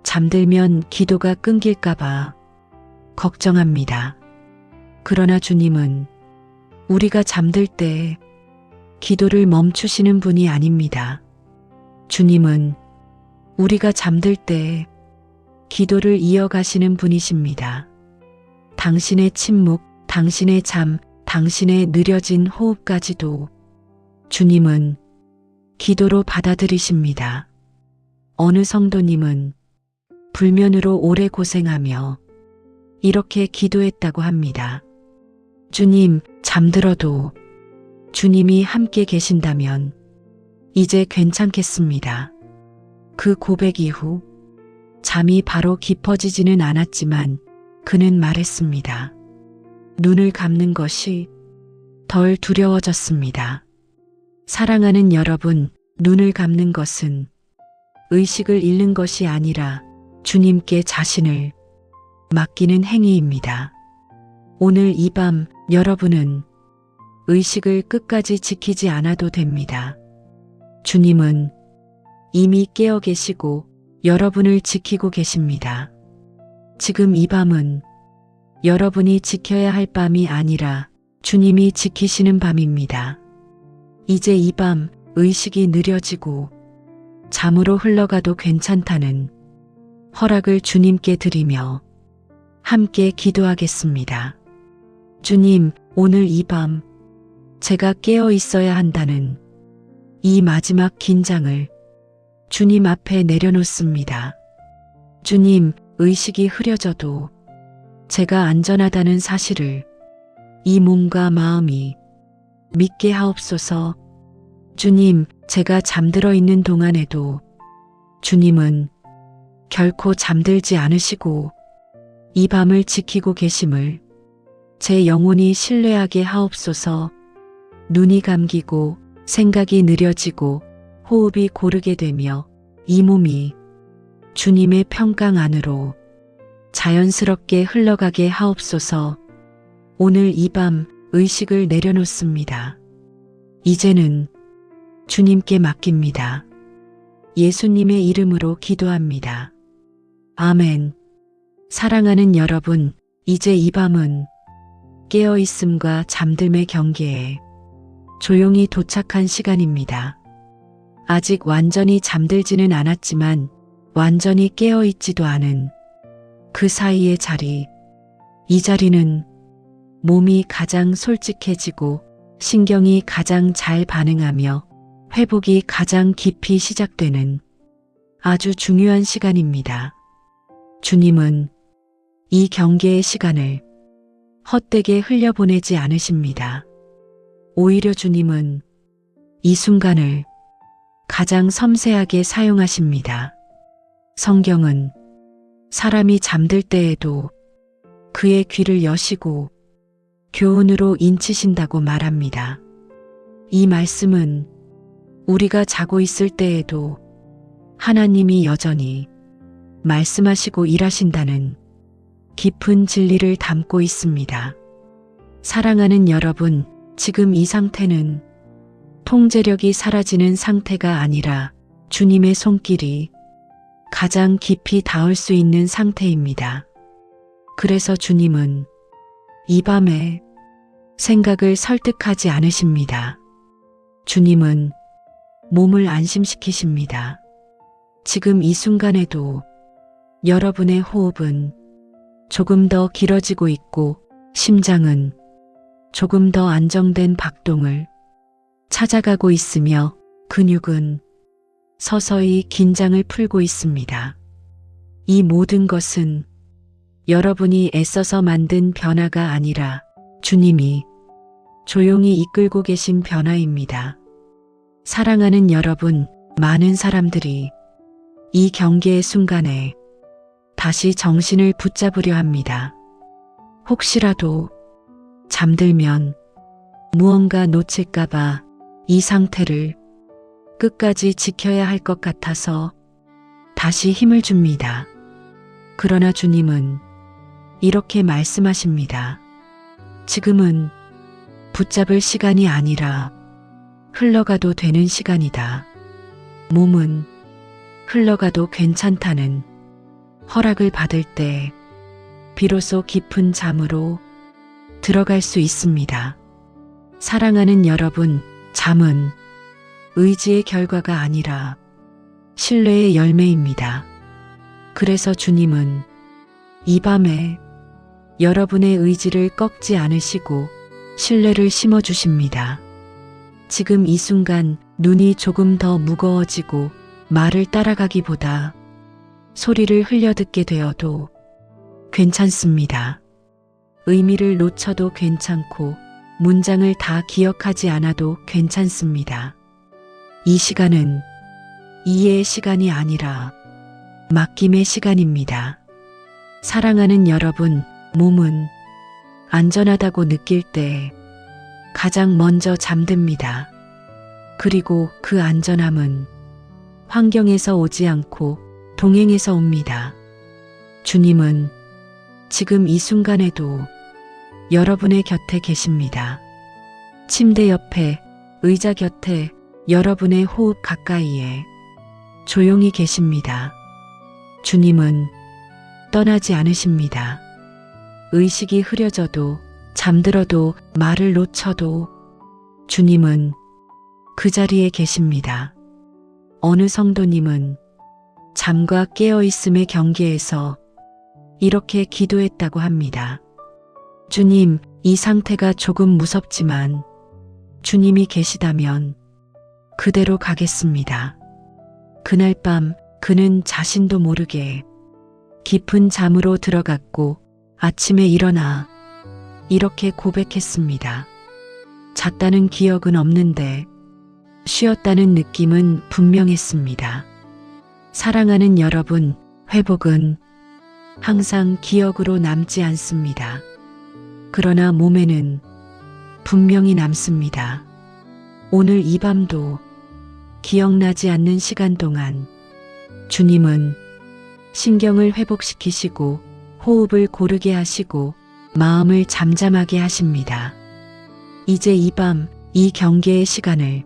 잠들면 기도가 끊길까봐 걱정합니다. 그러나 주님은 우리가 잠들 때 기도를 멈추시는 분이 아닙니다. 주님은 우리가 잠들 때 기도를 이어가시는 분이십니다. 당신의 침묵, 당신의 잠, 당신의 느려진 호흡까지도 주님은 기도로 받아들이십니다. 어느 성도님은 불면으로 오래 고생하며 이렇게 기도했다고 합니다. 주님, 잠들어도 주님이 함께 계신다면 이제 괜찮겠습니다. 그 고백 이후 잠이 바로 깊어지지는 않았지만 그는 말했습니다. 눈을 감는 것이 덜 두려워졌습니다. 사랑하는 여러분, 눈을 감는 것은 의식을 잃는 것이 아니라 주님께 자신을 맡기는 행위입니다. 오늘 이 밤 여러분은 의식을 끝까지 지키지 않아도 됩니다. 주님은 이미 깨어 계시고 여러분을 지키고 계십니다. 지금 이 밤은 여러분이 지켜야 할 밤이 아니라 주님이 지키시는 밤입니다. 이제 이 밤 의식이 느려지고 잠으로 흘러가도 괜찮다는 허락을 주님께 드리며 함께 기도하겠습니다. 주님, 오늘 이 밤 제가 깨어 있어야 한다는 이 마지막 긴장을 주님 앞에 내려놓습니다. 주님, 의식이 흐려져도 제가 안전하다는 사실을 이 몸과 마음이 믿게 하옵소서. 주님, 제가 잠들어 있는 동안에도 주님은 결코 잠들지 않으시고 이 밤을 지키고 계심을 제 영혼이 신뢰하게 하옵소서. 눈이 감기고 생각이 느려지고 호흡이 고르게 되며 이 몸이 주님의 평강 안으로 자연스럽게 흘러가게 하옵소서. 오늘 이 밤 의식을 내려놓습니다. 이제는 주님께 맡깁니다. 예수님의 이름으로 기도합니다. 아멘. 사랑하는 여러분, 이제 이 밤은 깨어있음과 잠듦의 경계에 조용히 도착한 시간입니다. 아직 완전히 잠들지는 않았지만 완전히 깨어있지도 않은 그 사이의 자리, 이 자리는 몸이 가장 솔직해지고 신경이 가장 잘 반응하며 회복이 가장 깊이 시작되는 아주 중요한 시간입니다. 주님은 이 경계의 시간을 헛되게 흘려보내지 않으십니다. 오히려 주님은 이 순간을 가장 섬세하게 사용하십니다. 성경은 사람이 잠들 때에도 그의 귀를 여시고 교훈으로 인치신다고 말합니다. 이 말씀은 우리가 자고 있을 때에도 하나님이 여전히 말씀하시고 일하신다는 깊은 진리를 담고 있습니다. 사랑하는 여러분, 지금 이 상태는 통제력이 사라지는 상태가 아니라 주님의 손길이 가장 깊이 닿을 수 있는 상태입니다. 그래서 주님은 이 밤에 생각을 설득하지 않으십니다. 주님은 몸을 안심시키십니다. 지금 이 순간에도 여러분의 호흡은 조금 더 길어지고 있고 심장은 조금 더 안정된 박동을 찾아가고 있으며 근육은 서서히 긴장을 풀고 있습니다. 이 모든 것은 여러분이 애써서 만든 변화가 아니라 주님이 조용히 이끌고 계신 변화입니다. 사랑하는 여러분, 많은 사람들이 이 경계의 순간에 다시 정신을 붙잡으려 합니다. 혹시라도 잠들면 무언가 놓칠까봐 이 상태를 끝까지 지켜야 할 것 같아서 다시 힘을 줍니다. 그러나 주님은 이렇게 말씀하십니다. 지금은 붙잡을 시간이 아니라 흘러가도 되는 시간이다. 몸은 흘러가도 괜찮다는 허락을 받을 때 비로소 깊은 잠으로 들어갈 수 있습니다. 사랑하는 여러분, 잠은 의지의 결과가 아니라 신뢰의 열매입니다. 그래서 주님은 이 밤에 여러분의 의지를 꺾지 않으시고 신뢰를 심어주십니다. 지금 이 순간 눈이 조금 더 무거워지고 말을 따라가기보다 소리를 흘려듣게 되어도 괜찮습니다. 의미를 놓쳐도 괜찮고 문장을 다 기억하지 않아도 괜찮습니다. 이 시간은 이해의 시간이 아니라 맡김의 시간입니다. 사랑하는 여러분, 몸은 안전하다고 느낄 때 가장 먼저 잠듭니다. 그리고 그 안전함은 환경에서 오지 않고 동행에서 옵니다. 주님은 지금 이 순간에도 여러분의 곁에 계십니다. 침대 옆에, 의자 곁에, 여러분의 호흡 가까이에 조용히 계십니다. 주님은 떠나지 않으십니다. 의식이 흐려져도, 잠들어도, 말을 놓쳐도 주님은 그 자리에 계십니다. 어느 성도님은 잠과 깨어있음의 경계에서 이렇게 기도했다고 합니다. 주님, 이 상태가 조금 무섭지만 주님이 계시다면 그대로 가겠습니다. 그날 밤 그는 자신도 모르게 깊은 잠으로 들어갔고 아침에 일어나 이렇게 고백했습니다. 잤다는 기억은 없는데 쉬었다는 느낌은 분명했습니다. 사랑하는 여러분, 회복은 항상 기억으로 남지 않습니다. 그러나 몸에는 분명히 남습니다. 오늘 이 밤도 기억나지 않는 시간 동안 주님은 신경을 회복시키시고 호흡을 고르게 하시고 마음을 잠잠하게 하십니다. 이제 이 밤, 이 경계의 시간을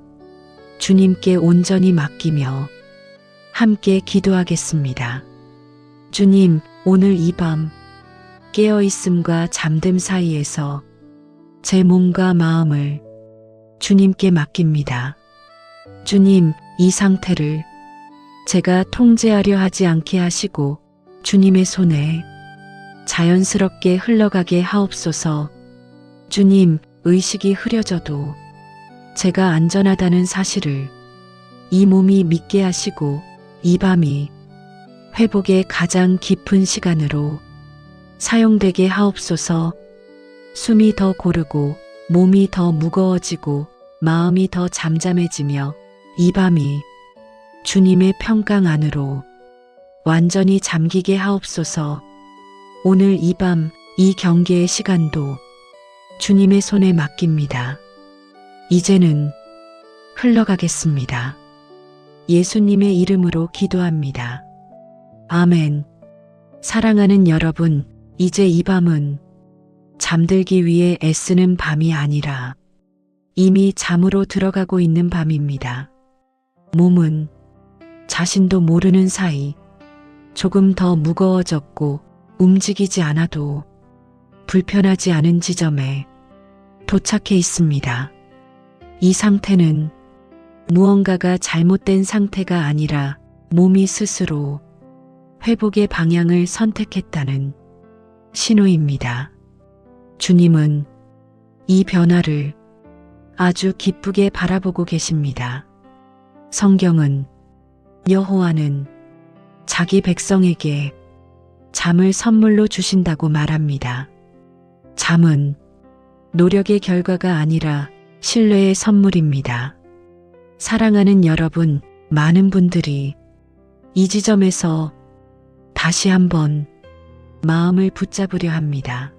주님께 온전히 맡기며 함께 기도하겠습니다. 주님, 오늘 이 밤 깨어있음과 잠듦 사이에서 제 몸과 마음을 주님께 맡깁니다. 주님, 이 상태를 제가 통제하려 하지 않게 하시고 주님의 손에 자연스럽게 흘러가게 하옵소서. 주님, 의식이 흐려져도 제가 안전하다는 사실을 이 몸이 믿게 하시고 이 밤이 회복의 가장 깊은 시간으로 사용되게 하옵소서. 숨이 더 고르고 몸이 더 무거워지고 마음이 더 잠잠해지며 이 밤이 주님의 평강 안으로 완전히 잠기게 하옵소서. 오늘 이 밤, 이 경계의 시간도 주님의 손에 맡깁니다. 이제는 흘러가겠습니다. 예수님의 이름으로 기도합니다. 아멘. 사랑하는 여러분, 이제 이 밤은 잠들기 위해 애쓰는 밤이 아니라 이미 잠으로 들어가고 있는 밤입니다. 몸은 자신도 모르는 사이 조금 더 무거워졌고 움직이지 않아도 불편하지 않은 지점에 도착해 있습니다. 이 상태는 무언가가 잘못된 상태가 아니라 몸이 스스로 회복의 방향을 선택했다는 신호입니다. 주님은 이 변화를 아주 기쁘게 바라보고 계십니다. 성경은 여호와는 자기 백성에게 잠을 선물로 주신다고 말합니다. 잠은 노력의 결과가 아니라 신뢰의 선물입니다. 사랑하는 여러분, 많은 분들이 이 지점에서 다시 한번 마음을 붙잡으려 합니다.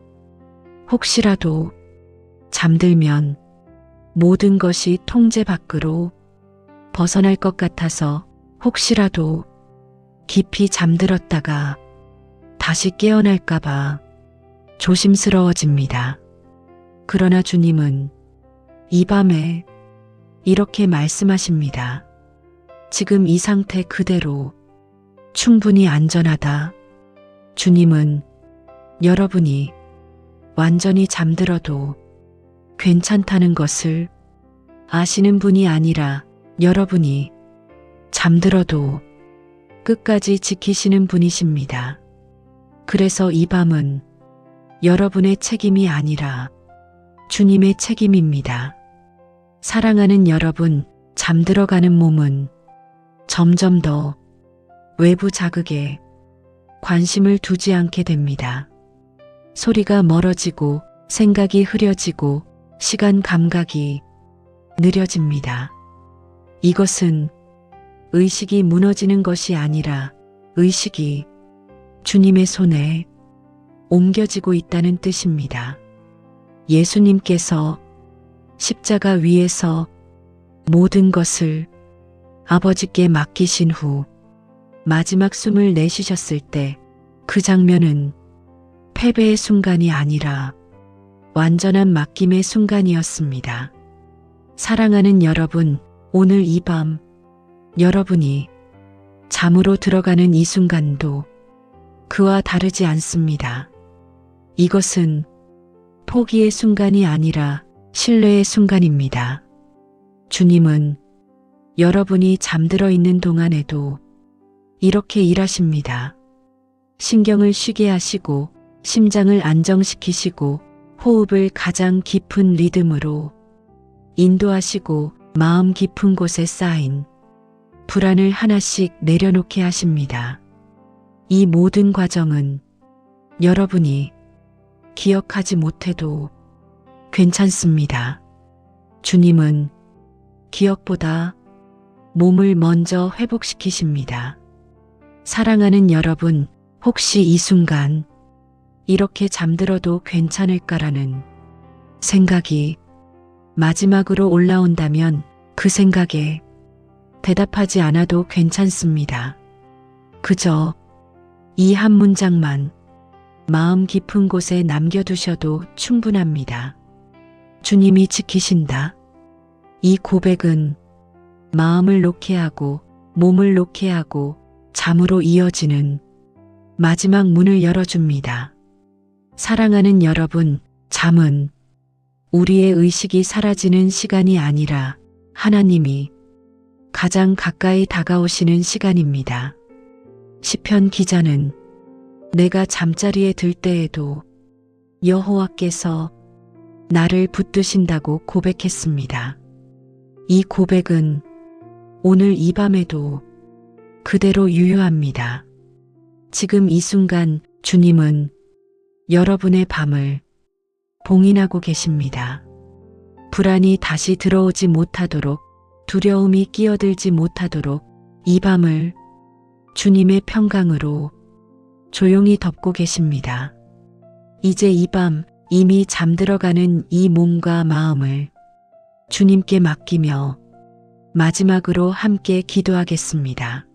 혹시라도 잠들면 모든 것이 통제 밖으로 벗어날 것 같아서 혹시라도 깊이 잠들었다가 다시 깨어날까봐 조심스러워집니다. 그러나 주님은 이 밤에 이렇게 말씀하십니다. 지금 이 상태 그대로 충분히 안전하다. 주님은 여러분이 완전히 잠들어도 괜찮다는 것을 아시는 분이 아니라 여러분이 잠들어도 끝까지 지키시는 분이십니다. 그래서 이 밤은 여러분의 책임이 아니라 주님의 책임입니다. 사랑하는 여러분, 잠들어가는 몸은 점점 더 외부 자극에 관심을 두지 않게 됩니다. 소리가 멀어지고 생각이 흐려지고 시간 감각이 느려집니다. 이것은 의식이 무너지는 것이 아니라 의식이 주님의 손에 옮겨지고 있다는 뜻입니다. 예수님께서 십자가 위에서 모든 것을 아버지께 맡기신 후 마지막 숨을 내쉬셨을 때 그 장면은 패배의 순간이 아니라 완전한 맡김의 순간이었습니다. 사랑하는 여러분, 오늘 이 밤 여러분이 잠으로 들어가는 이 순간도 그와 다르지 않습니다. 이것은 포기의 순간이 아니라 신뢰의 순간입니다. 주님은 여러분이 잠들어 있는 동안에도 이렇게 일하십니다. 신경을 쉬게 하시고 심장을 안정시키시고 호흡을 가장 깊은 리듬으로 인도하시고 마음 깊은 곳에 쌓인 불안을 하나씩 내려놓게 하십니다. 이 모든 과정은 여러분이 기억하지 못해도 괜찮습니다. 주님은 기억보다 몸을 먼저 회복시키십니다. 사랑하는 여러분, 혹시 이 순간 이렇게 잠들어도 괜찮을까라는 생각이 마지막으로 올라온다면 그 생각에 대답하지 않아도 괜찮습니다. 그저 이 한 문장만 마음 깊은 곳에 남겨두셔도 충분합니다. 주님이 지키신다. 이 고백은 마음을 놓게 하고 몸을 놓게 하고 잠으로 이어지는 마지막 문을 열어줍니다. 사랑하는 여러분, 잠은 우리의 의식이 사라지는 시간이 아니라 하나님이 가장 가까이 다가오시는 시간입니다. 시편 기자는 내가 잠자리에 들 때에도 여호와께서 나를 붙드신다고 고백했습니다. 이 고백은 오늘 이 밤에도 그대로 유효합니다. 지금 이 순간 주님은 여러분의 밤을 봉인하고 계십니다. 불안이 다시 들어오지 못하도록, 두려움이 끼어들지 못하도록 이 밤을 주님의 평강으로 조용히 덮고 계십니다. 이제 이 밤 이미 잠들어가는 이 몸과 마음을 주님께 맡기며 마지막으로 함께 기도하겠습니다.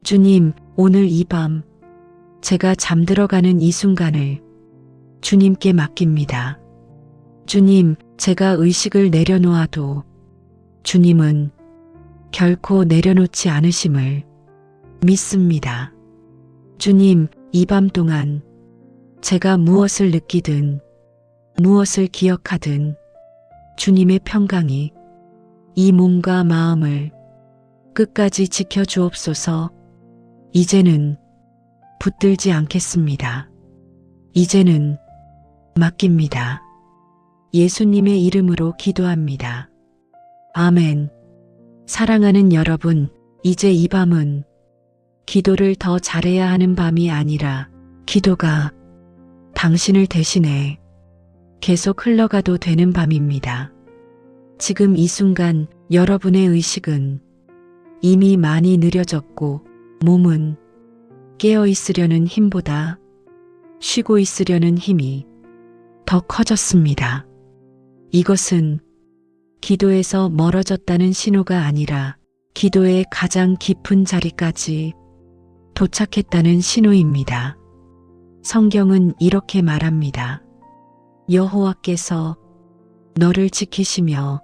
주님, 오늘 이 밤 제가 잠들어가는 이 순간을 주님께 맡깁니다. 주님, 제가 의식을 내려놓아도 주님은 결코 내려놓지 않으심을 믿습니다. 주님, 이 밤 동안 제가 무엇을 느끼든 무엇을 기억하든 주님의 평강이 이 몸과 마음을 끝까지 지켜주옵소서. 이제는 붙들지 않겠습니다. 이제는 맡깁니다. 예수님의 이름으로 기도합니다. 아멘. 사랑하는 여러분, 이제 이 밤은 기도를 더 잘해야 하는 밤이 아니라 기도가 당신을 대신해 계속 흘러가도 되는 밤입니다. 지금 이 순간 여러분의 의식은 이미 많이 느려졌고 몸은 깨어 있으려는 힘보다 쉬고 있으려는 힘이 더 커졌습니다. 이것은 기도에서 멀어졌다는 신호가 아니라 기도의 가장 깊은 자리까지 도착했다는 신호입니다. 성경은 이렇게 말합니다. 여호와께서 너를 지키시며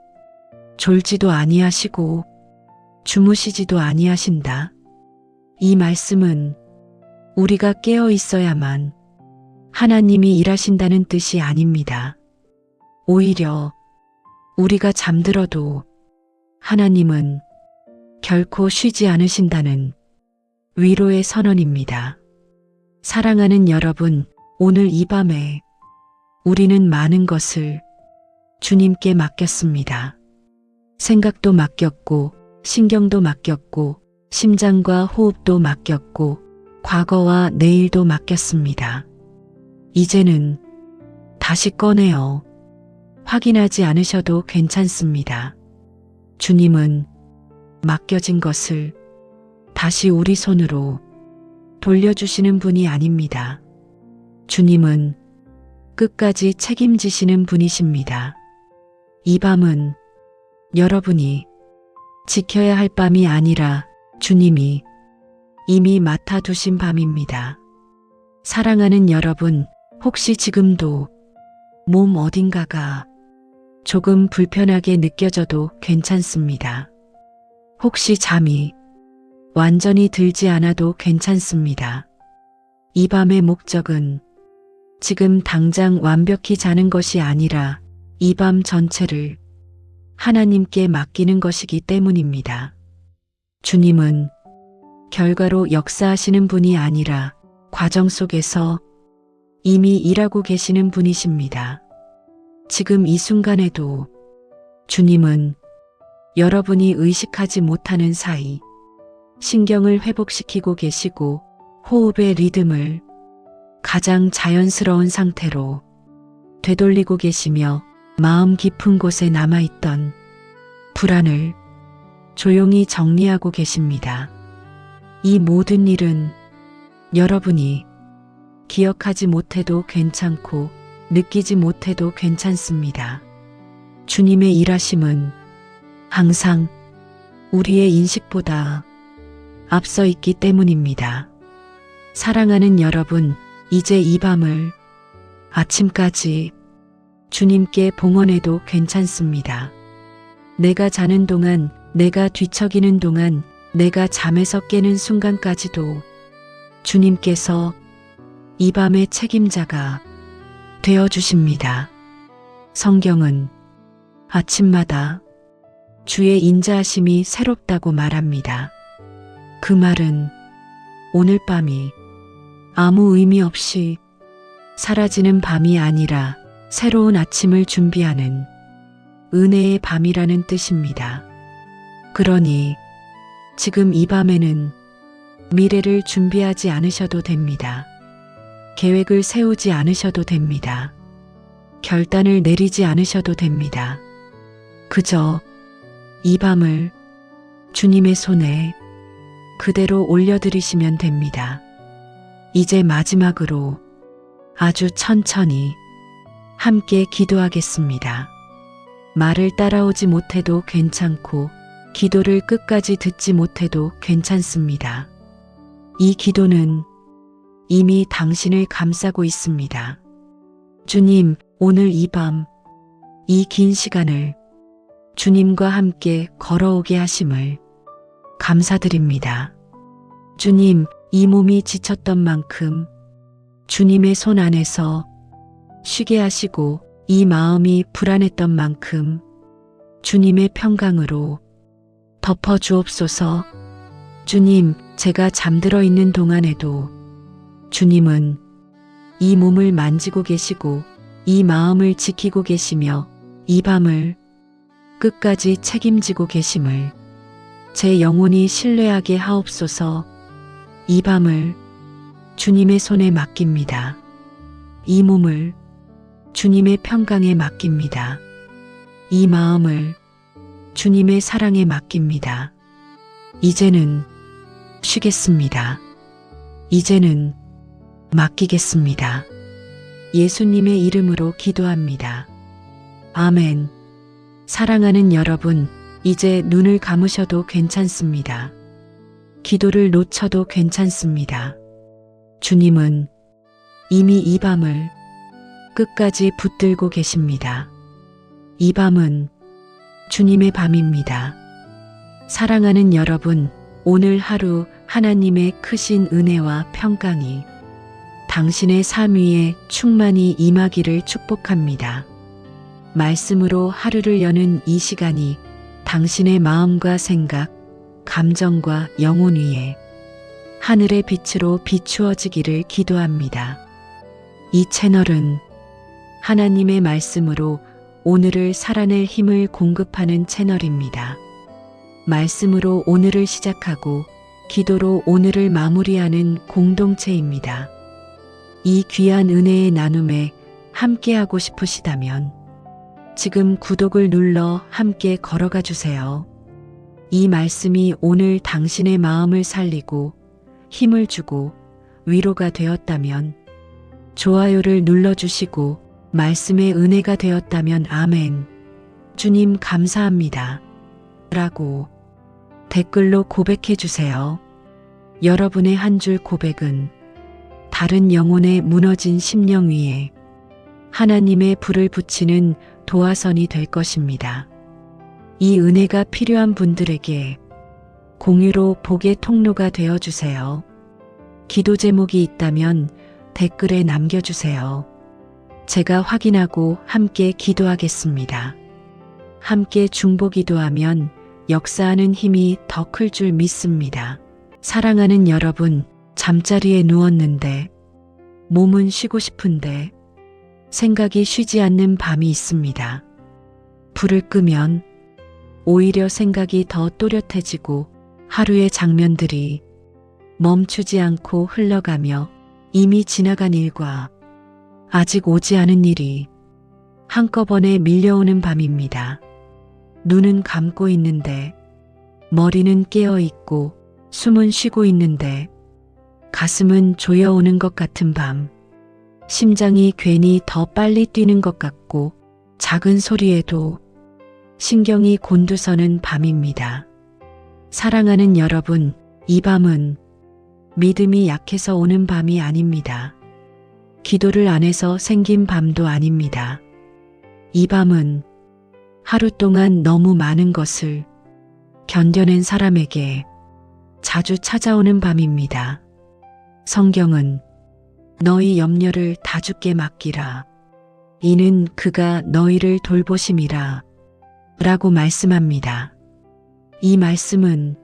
졸지도 아니하시고 주무시지도 아니하신다. 이 말씀은 우리가 깨어 있어야만 하나님이 일하신다는 뜻이 아닙니다. 오히려 우리가 잠들어도 하나님은 결코 쉬지 않으신다는 위로의 선언입니다. 사랑하는 여러분, 오늘 이 밤에 우리는 많은 것을 주님께 맡겼습니다. 생각도 맡겼고, 신경도 맡겼고, 심장과 호흡도 맡겼고, 과거와 내일도 맡겼습니다. 이제는 다시 꺼내어 확인하지 않으셔도 괜찮습니다. 주님은 맡겨진 것을 다시 우리 손으로 돌려주시는 분이 아닙니다. 주님은 끝까지 책임지시는 분이십니다. 이 밤은 여러분이 지켜야 할 밤이 아니라 주님이 이미 맡아두신 밤입니다. 사랑하는 여러분, 혹시 지금도 몸 어딘가가 조금 불편하게 느껴져도 괜찮습니다. 혹시 잠이 완전히 들지 않아도 괜찮습니다. 이 밤의 목적은 지금 당장 완벽히 자는 것이 아니라 이 밤 전체를 하나님께 맡기는 것이기 때문입니다. 주님은 결과로 역사하시는 분이 아니라 과정 속에서 이미 일하고 계시는 분이십니다. 지금 이 순간에도 주님은 여러분이 의식하지 못하는 사이 신경을 회복시키고 계시고 호흡의 리듬을 가장 자연스러운 상태로 되돌리고 계시며 마음 깊은 곳에 남아있던 불안을 조용히 정리하고 계십니다. 이 모든 일은 여러분이 기억하지 못해도 괜찮고 느끼지 못해도 괜찮습니다. 주님의 일하심은 항상 우리의 인식보다 앞서 있기 때문입니다. 사랑하는 여러분, 이제 이 밤을 아침까지 주님께 봉헌해도 괜찮습니다. 내가 자는 동안, 내가 뒤척이는 동안, 내가 잠에서 깨는 순간까지도 주님께서 이 밤의 책임자가 되어주십니다. 성경은 아침마다 주의 인자하심이 새롭다고 말합니다. 그 말은 오늘 밤이 아무 의미 없이 사라지는 밤이 아니라 새로운 아침을 준비하는 은혜의 밤이라는 뜻입니다. 그러니 지금 이 밤에는 미래를 준비하지 않으셔도 됩니다. 계획을 세우지 않으셔도 됩니다. 결단을 내리지 않으셔도 됩니다. 그저 이 밤을 주님의 손에 그대로 올려드리시면 됩니다. 이제 마지막으로 아주 천천히 함께 기도하겠습니다. 말을 따라오지 못해도 괜찮고 기도를 끝까지 듣지 못해도 괜찮습니다. 이 기도는 이미 당신을 감싸고 있습니다. 주님, 오늘 이 밤, 이 긴 시간을 주님과 함께 걸어오게 하심을 감사드립니다. 주님, 이 몸이 지쳤던 만큼 주님의 손 안에서 쉬게 하시고 이 마음이 불안했던 만큼 주님의 평강으로 덮어주옵소서. 주님, 제가 잠들어 있는 동안에도 주님은 이 몸을 만지고 계시고 이 마음을 지키고 계시며 이 밤을 끝까지 책임지고 계심을 제 영혼이 신뢰하게 하옵소서. 이 밤을 주님의 손에 맡깁니다. 이 몸을 주님의 평강에 맡깁니다. 이 마음을 주님의 사랑에 맡깁니다. 이제는 쉬겠습니다. 이제는 맡기겠습니다. 예수님의 이름으로 기도합니다. 아멘. 사랑하는 여러분, 이제 눈을 감으셔도 괜찮습니다. 기도를 놓쳐도 괜찮습니다. 주님은 이미 이 밤을 끝까지 붙들고 계십니다. 이 밤은 주님의 밤입니다. 사랑하는 여러분, 오늘 하루 하나님의 크신 은혜와 평강이 당신의 삶 위에 충만히 임하기를 축복합니다. 말씀으로 하루를 여는 이 시간이 당신의 마음과 생각, 감정과 영혼 위에 하늘의 빛으로 비추어지기를 기도합니다. 이 채널은 하나님의 말씀으로 오늘을 살아낼 힘을 공급하는 채널입니다. 말씀으로 오늘을 시작하고 기도로 오늘을 마무리하는 공동체입니다. 이 귀한 은혜의 나눔에 함께하고 싶으시다면 지금 구독을 눌러 함께 걸어가 주세요. 이 말씀이 오늘 당신의 마음을 살리고 힘을 주고 위로가 되었다면 좋아요를 눌러주시고 말씀의 은혜가 되었다면 아멘. 주님 감사합니다. 라고 댓글로 고백해 주세요. 여러분의 한 줄 고백은 다른 영혼의 무너진 심령 위에 하나님의 불을 붙이는 도화선이 될 것입니다. 이 은혜가 필요한 분들에게 공유로 복의 통로가 되어 주세요. 기도 제목이 있다면 댓글에 남겨주세요. 제가 확인하고 함께 기도하겠습니다. 함께 중보 기도하면 역사하는 힘이 더 클 줄 믿습니다. 사랑하는 여러분, 잠자리에 누웠는데 몸은 쉬고 싶은데 생각이 쉬지 않는 밤이 있습니다. 불을 끄면 오히려 생각이 더 또렷해지고 하루의 장면들이 멈추지 않고 흘러가며 이미 지나간 일과 아직 오지 않은 일이 한꺼번에 밀려오는 밤입니다. 눈은 감고 있는데 머리는 깨어 있고 숨은 쉬고 있는데 가슴은 조여오는 것 같은 밤. 심장이 괜히 더 빨리 뛰는 것 같고 작은 소리에도 신경이 곤두서는 밤입니다. 사랑하는 여러분, 이 밤은 믿음이 약해서 오는 밤이 아닙니다. 기도를 안 해서 생긴 밤도 아닙니다. 이 밤은 하루 동안 너무 많은 것을 견뎌낸 사람에게 자주 찾아오는 밤입니다. 성경은 너희 염려를 다 주께 맡기라. 이는 그가 너희를 돌보심이라. 라고 말씀합니다. 이 말씀은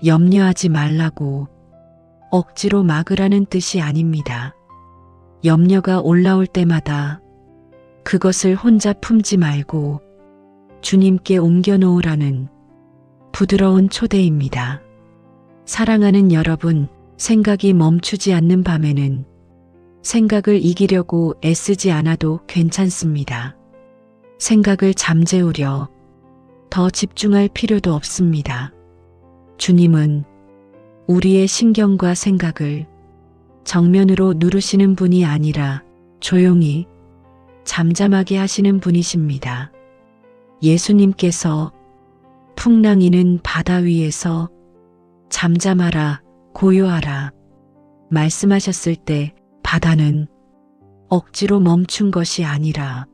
염려하지 말라고 억지로 막으라는 뜻이 아닙니다. 염려가 올라올 때마다 그것을 혼자 품지 말고 주님께 옮겨놓으라는 부드러운 초대입니다. 사랑하는 여러분, 생각이 멈추지 않는 밤에는 생각을 이기려고 애쓰지 않아도 괜찮습니다. 생각을 잠재우려 더 집중할 필요도 없습니다. 주님은 우리의 신경과 생각을 정면으로 누르시는 분이 아니라 조용히 잠잠하게 하시는 분이십니다. 예수님께서 풍랑이는 바다 위에서 잠잠하라, 고요하라 말씀하셨을 때 바다는 억지로 멈춘 것이 아니라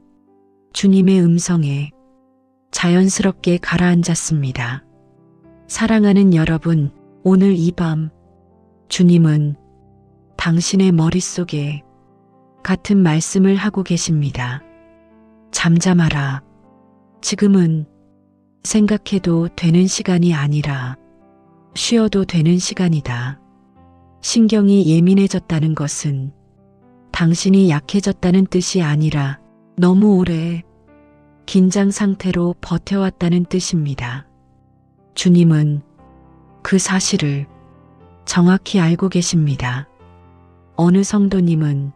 주님의 음성에 자연스럽게 가라앉았습니다. 사랑하는 여러분, 오늘 이 밤 주님은 당신의 머릿속에 같은 말씀을 하고 계십니다. 잠잠하라. 지금은 생각해도 되는 시간이 아니라 쉬어도 되는 시간이다. 신경이 예민해졌다는 것은 당신이 약해졌다는 뜻이 아니라 너무 오래 긴장 상태로 버텨왔다는 뜻입니다. 주님은 그 사실을 정확히 알고 계십니다. 어느 성도님은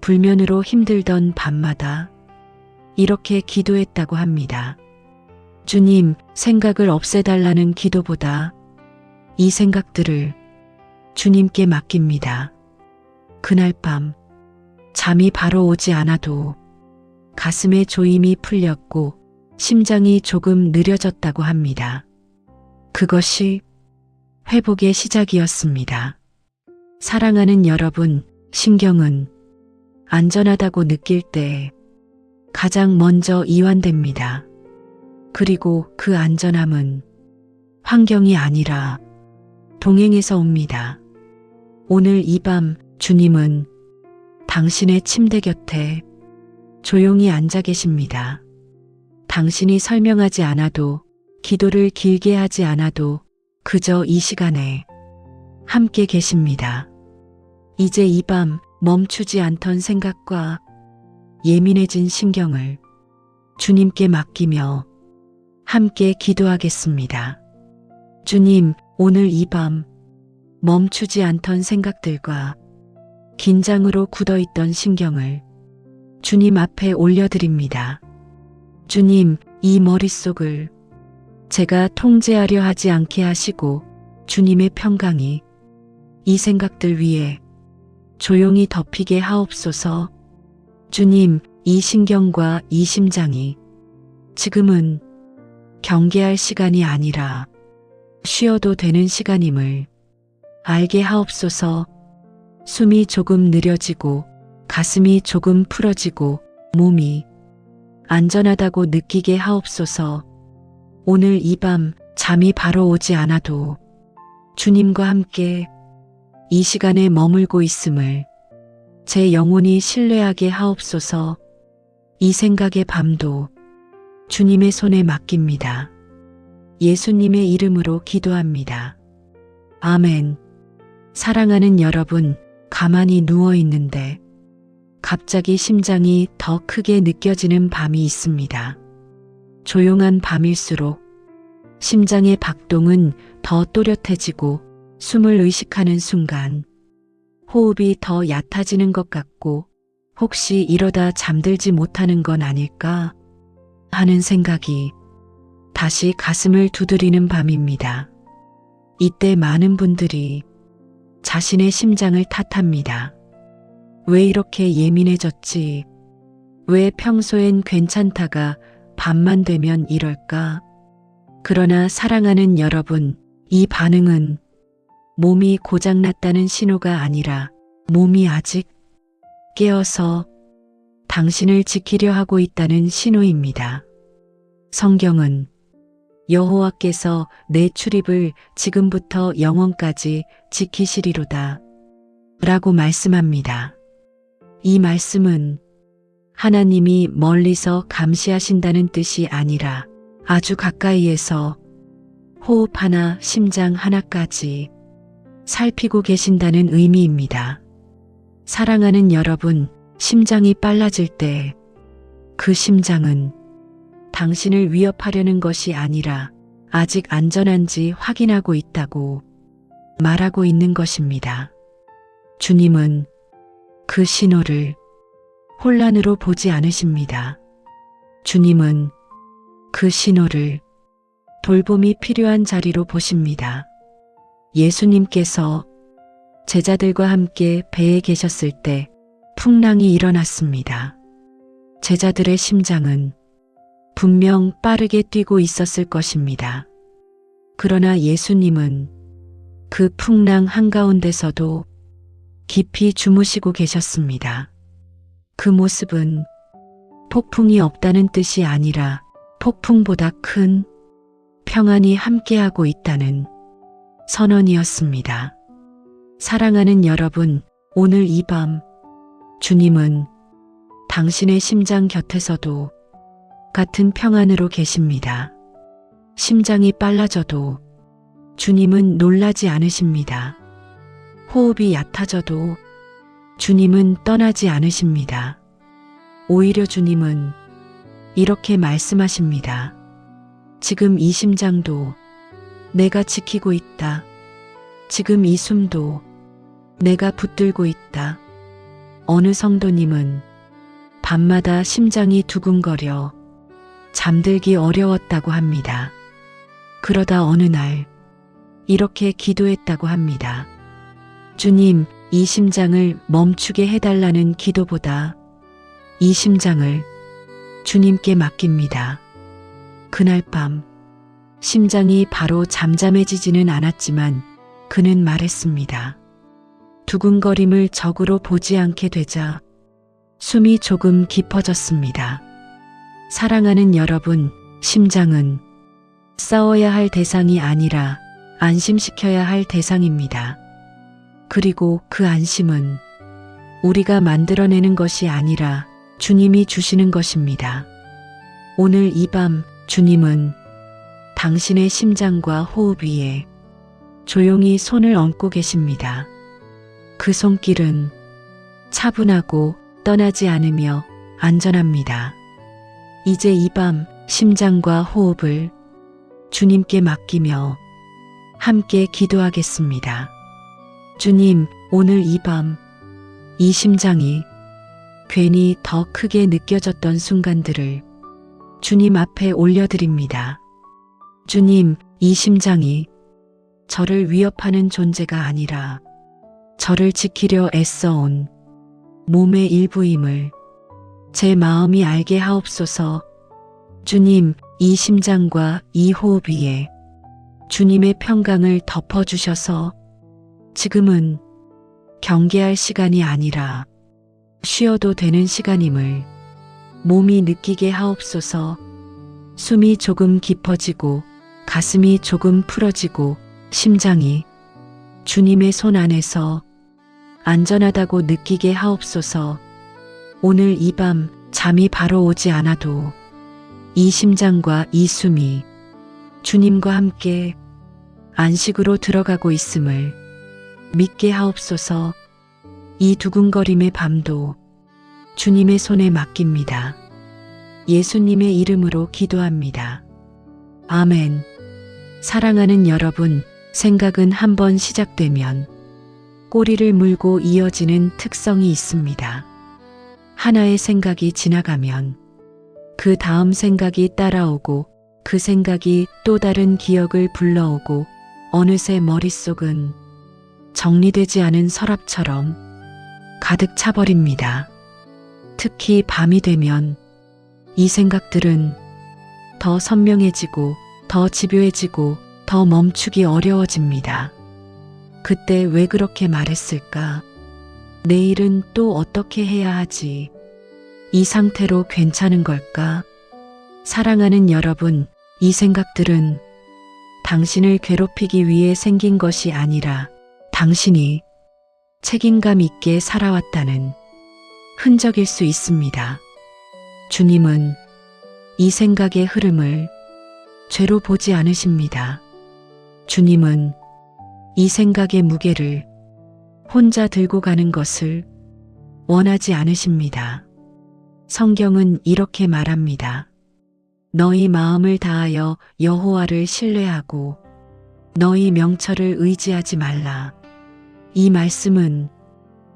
불면으로 힘들던 밤마다 이렇게 기도했다고 합니다. 주님, 생각을 없애달라는 기도보다 이 생각들을 주님께 맡깁니다. 그날 밤 잠이 바로 오지 않아도 가슴에 조임이 풀렸고 심장이 조금 느려졌다고 합니다. 그것이 회복의 시작이었습니다. 사랑하는 여러분, 신경은 안전하다고 느낄 때 가장 먼저 이완됩니다. 그리고 그 안전함은 환경이 아니라 동행에서 옵니다. 오늘 이 밤 주님은 당신의 침대 곁에 조용히 앉아 계십니다. 당신이 설명하지 않아도 기도를 길게 하지 않아도 그저 이 시간에 함께 계십니다. 이제 이 밤 멈추지 않던 생각과 예민해진 신경을 주님께 맡기며 함께 기도하겠습니다. 주님, 오늘 이 밤 멈추지 않던 생각들과 긴장으로 굳어있던 신경을 주님 앞에 올려드립니다. 주님, 이 머릿속을 제가 통제하려 하지 않게 하시고 주님의 평강이 이 생각들 위에 조용히 덮이게 하옵소서. 주님, 이 신경과 이 심장이 지금은 경계할 시간이 아니라 쉬어도 되는 시간임을 알게 하옵소서. 숨이 조금 느려지고 가슴이 조금 풀어지고 몸이 안전하다고 느끼게 하옵소서. 오늘 이 밤 잠이 바로 오지 않아도 주님과 함께 이 시간에 머물고 있음을 제 영혼이 신뢰하게 하옵소서. 이 생각의 밤도 주님의 손에 맡깁니다. 예수님의 이름으로 기도합니다. 아멘. 사랑하는 여러분, 가만히 누워 있는데 갑자기 심장이 더 크게 느껴지는 밤이 있습니다. 조용한 밤일수록 심장의 박동은 더 또렷해지고 숨을 의식하는 순간 호흡이 더 얕아지는 것 같고 혹시 이러다 잠들지 못하는 건 아닐까 하는 생각이 다시 가슴을 두드리는 밤입니다. 이때 많은 분들이 자신의 심장을 탓합니다. 왜 이렇게 예민해졌지? 왜 평소엔 괜찮다가 밤만 되면 이럴까? 그러나 사랑하는 여러분, 이 반응은 몸이 고장났다는 신호가 아니라 몸이 아직 깨어서 당신을 지키려 하고 있다는 신호입니다. 성경은 여호와께서 내 출입을 지금부터 영원까지 지키시리로다 라고 말씀합니다. 이 말씀은 하나님이 멀리서 감시하신다는 뜻이 아니라 아주 가까이에서 호흡 하나, 심장 하나까지 살피고 계신다는 의미입니다. 사랑하는 여러분, 심장이 빨라질 때 그 심장은 당신을 위협하려는 것이 아니라 아직 안전한지 확인하고 있다고 말하고 있는 것입니다. 주님은 그 신호를 혼란으로 보지 않으십니다. 주님은 그 신호를 돌봄이 필요한 자리로 보십니다. 예수님께서 제자들과 함께 배에 계셨을 때 풍랑이 일어났습니다. 제자들의 심장은 분명 빠르게 뛰고 있었을 것입니다. 그러나 예수님은 그 풍랑 한가운데서도 깊이 주무시고 계셨습니다. 그 모습은 폭풍이 없다는 뜻이 아니라 폭풍보다 큰 평안이 함께하고 있다는 선언이었습니다. 사랑하는 여러분, 오늘 이 밤 주님은 당신의 심장 곁에서도 같은 평안으로 계십니다. 심장이 빨라져도 주님은 놀라지 않으십니다. 호흡이 얕아져도 주님은 떠나지 않으십니다. 오히려 주님은 이렇게 말씀하십니다. 지금 이 심장도 내가 지키고 있다. 지금 이 숨도 내가 붙들고 있다. 어느 성도님은 밤마다 심장이 두근거려 잠들기 어려웠다고 합니다. 그러다 어느 날 이렇게 기도했다고 합니다. 주님, 이 심장을 멈추게 해달라는 기도보다 이 심장을 주님께 맡깁니다. 그날 밤 심장이 바로 잠잠해지지는 않았지만 그는 말했습니다. 두근거림을 적으로 보지 않게 되자 숨이 조금 깊어졌습니다. 사랑하는 여러분, 심장은 싸워야 할 대상이 아니라 안심시켜야 할 대상입니다. 그리고 그 안심은 우리가 만들어내는 것이 아니라 주님이 주시는 것입니다. 오늘 이 밤 주님은 당신의 심장과 호흡 위에 조용히 손을 얹고 계십니다. 그 손길은 차분하고 떠나지 않으며 안전합니다. 이제 이 밤 심장과 호흡을 주님께 맡기며 함께 기도하겠습니다. 주님, 오늘 이 밤 이 심장이 괜히 더 크게 느껴졌던 순간들을 주님 앞에 올려드립니다. 주님, 이 심장이 저를 위협하는 존재가 아니라 저를 지키려 애써온 몸의 일부임을 제 마음이 알게 하옵소서. 주님, 이 심장과 이 호흡 위에 주님의 평강을 덮어주셔서 지금은 경계할 시간이 아니라 쉬어도 되는 시간임을 몸이 느끼게 하옵소서. 숨이 조금 깊어지고 가슴이 조금 풀어지고 심장이 주님의 손 안에서 안전하다고 느끼게 하옵소서. 오늘 이 밤 잠이 바로 오지 않아도 이 심장과 이 숨이 주님과 함께 안식으로 들어가고 있음을 믿게 하옵소서. 이 두근거림의 밤도 주님의 손에 맡깁니다. 예수님의 이름으로 기도합니다. 아멘. 사랑하는 여러분, 생각은 한번 시작되면 꼬리를 물고 이어지는 특성이 있습니다. 하나의 생각이 지나가면 그 다음 생각이 따라오고 그 생각이 또 다른 기억을 불러오고 어느새 머릿속은 정리되지 않은 서랍처럼 가득 차버립니다. 특히 밤이 되면 이 생각들은 더 선명해지고 더 집요해지고 더 멈추기 어려워집니다. 그때 왜 그렇게 말했을까? 내일은 또 어떻게 해야 하지? 이 상태로 괜찮은 걸까? 사랑하는 여러분, 이 생각들은 당신을 괴롭히기 위해 생긴 것이 아니라 당신이 책임감 있게 살아왔다는 흔적일 수 있습니다. 주님은 이 생각의 흐름을 죄로 보지 않으십니다. 주님은 이 생각의 무게를 혼자 들고 가는 것을 원하지 않으십니다. 성경은 이렇게 말합니다. 너희 마음을 다하여 여호와를 신뢰하고 너희 명철을 의지하지 말라. 이 말씀은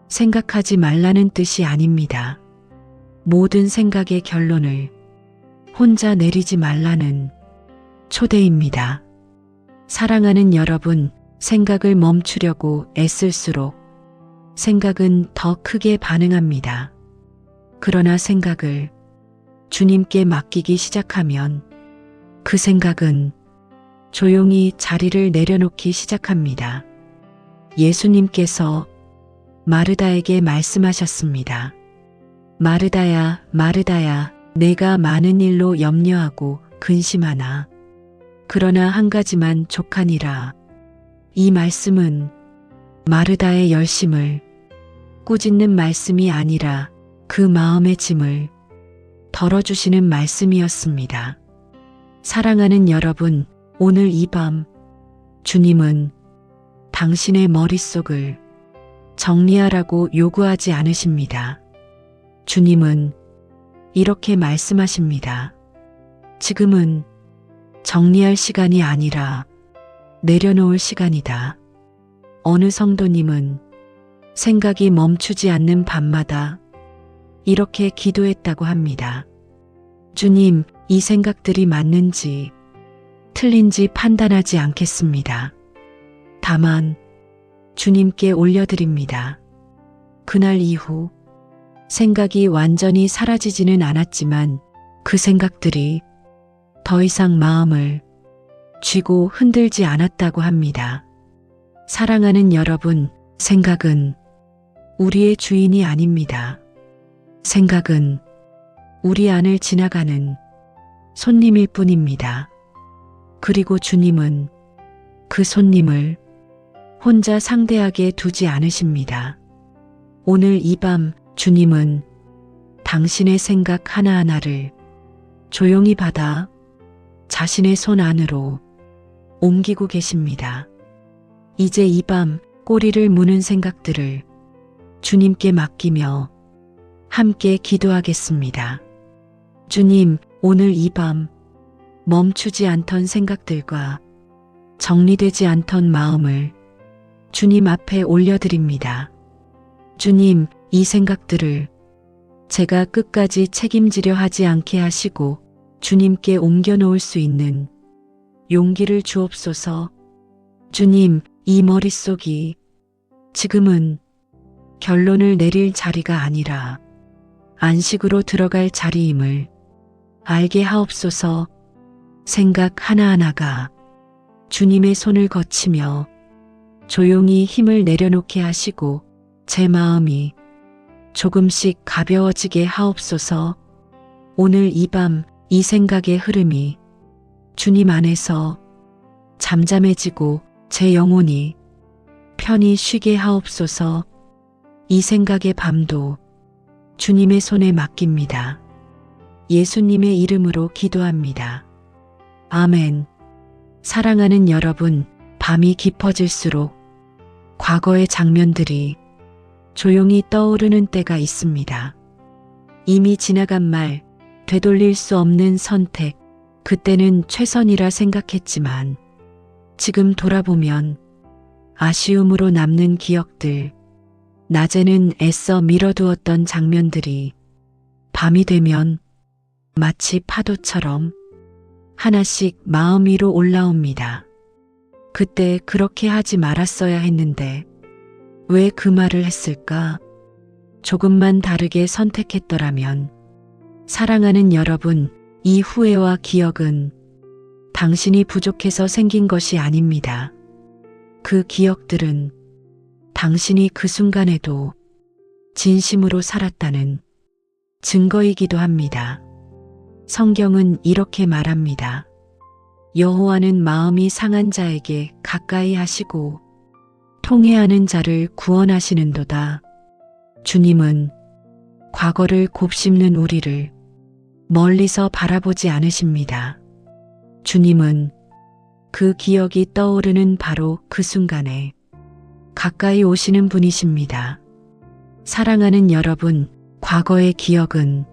생각하지 말라는 뜻이 아닙니다. 모든 생각의 결론을 혼자 내리지 말라는 초대입니다. 사랑하는 여러분, 생각을 멈추려고 애쓸수록 생각은 더 크게 반응합니다. 그러나 생각을 주님께 맡기기 시작하면 그 생각은 조용히 자리를 내려놓기 시작합니다. 예수님께서 마르다에게 말씀하셨습니다. 마르다야, 마르다야, 내가 많은 일로 염려하고 근심하나 그러나 한 가지만 족하니라. 이 말씀은 마르다의 열심을 꾸짖는 말씀이 아니라 그 마음의 짐을 덜어주시는 말씀이었습니다. 사랑하는 여러분, 오늘 이 밤 주님은 당신의 머릿속을 정리하라고 요구하지 않으십니다. 주님은 이렇게 말씀하십니다. 지금은 정리할 시간이 아니라 내려놓을 시간이다. 어느 성도님은 생각이 멈추지 않는 밤마다 이렇게 기도했다고 합니다. 주님, 이 생각들이 맞는지 틀린지 판단하지 않겠습니다. 다만 주님께 올려드립니다. 그날 이후 생각이 완전히 사라지지는 않았지만 그 생각들이 더 이상 마음을 쥐고 흔들지 않았다고 합니다. 사랑하는 여러분, 생각은 우리의 주인이 아닙니다. 생각은 우리 안을 지나가는 손님일 뿐입니다. 그리고 주님은 그 손님을 혼자 상대하게 두지 않으십니다. 오늘 이 밤 주님은 당신의 생각 하나하나를 조용히 받아 자신의 손 안으로 옮기고 계십니다. 이제 이 밤 꼬리를 무는 생각들을 주님께 맡기며 함께 기도하겠습니다. 주님, 오늘 이 밤 멈추지 않던 생각들과 정리되지 않던 마음을 주님 앞에 올려드립니다. 주님, 이 생각들을 제가 끝까지 책임지려 하지 않게 하시고 주님께 옮겨놓을 수 있는 용기를 주옵소서. 주님, 이 머릿속이 지금은 결론을 내릴 자리가 아니라 안식으로 들어갈 자리임을 알게 하옵소서. 생각 하나하나가 주님의 손을 거치며 조용히 힘을 내려놓게 하시고 제 마음이 조금씩 가벼워지게 하옵소서. 오늘 이 밤 이 생각의 흐름이 주님 안에서 잠잠해지고 제 영혼이 편히 쉬게 하옵소서. 이 생각의 밤도 주님의 손에 맡깁니다. 예수님의 이름으로 기도합니다. 아멘. 사랑하는 여러분, 밤이 깊어질수록 과거의 장면들이 조용히 떠오르는 때가 있습니다. 이미 지나간 말, 되돌릴 수 없는 선택, 그때는 최선이라 생각했지만 지금 돌아보면 아쉬움으로 남는 기억들, 낮에는 애써 미뤄두었던 장면들이 밤이 되면 마치 파도처럼 하나씩 마음 위로 올라옵니다. 그때 그렇게 하지 말았어야 했는데 왜 그 말을 했을까? 조금만 다르게 선택했더라면. 사랑하는 여러분, 이 후회와 기억은 당신이 부족해서 생긴 것이 아닙니다. 그 기억들은 당신이 그 순간에도 진심으로 살았다는 증거이기도 합니다. 성경은 이렇게 말합니다. 여호와는 마음이 상한 자에게 가까이 하시고 통회하는 자를 구원하시는도다. 주님은 과거를 곱씹는 우리를 멀리서 바라보지 않으십니다. 주님은 그 기억이 떠오르는 바로 그 순간에 가까이 오시는 분이십니다. 사랑하는 여러분, 과거의 기억은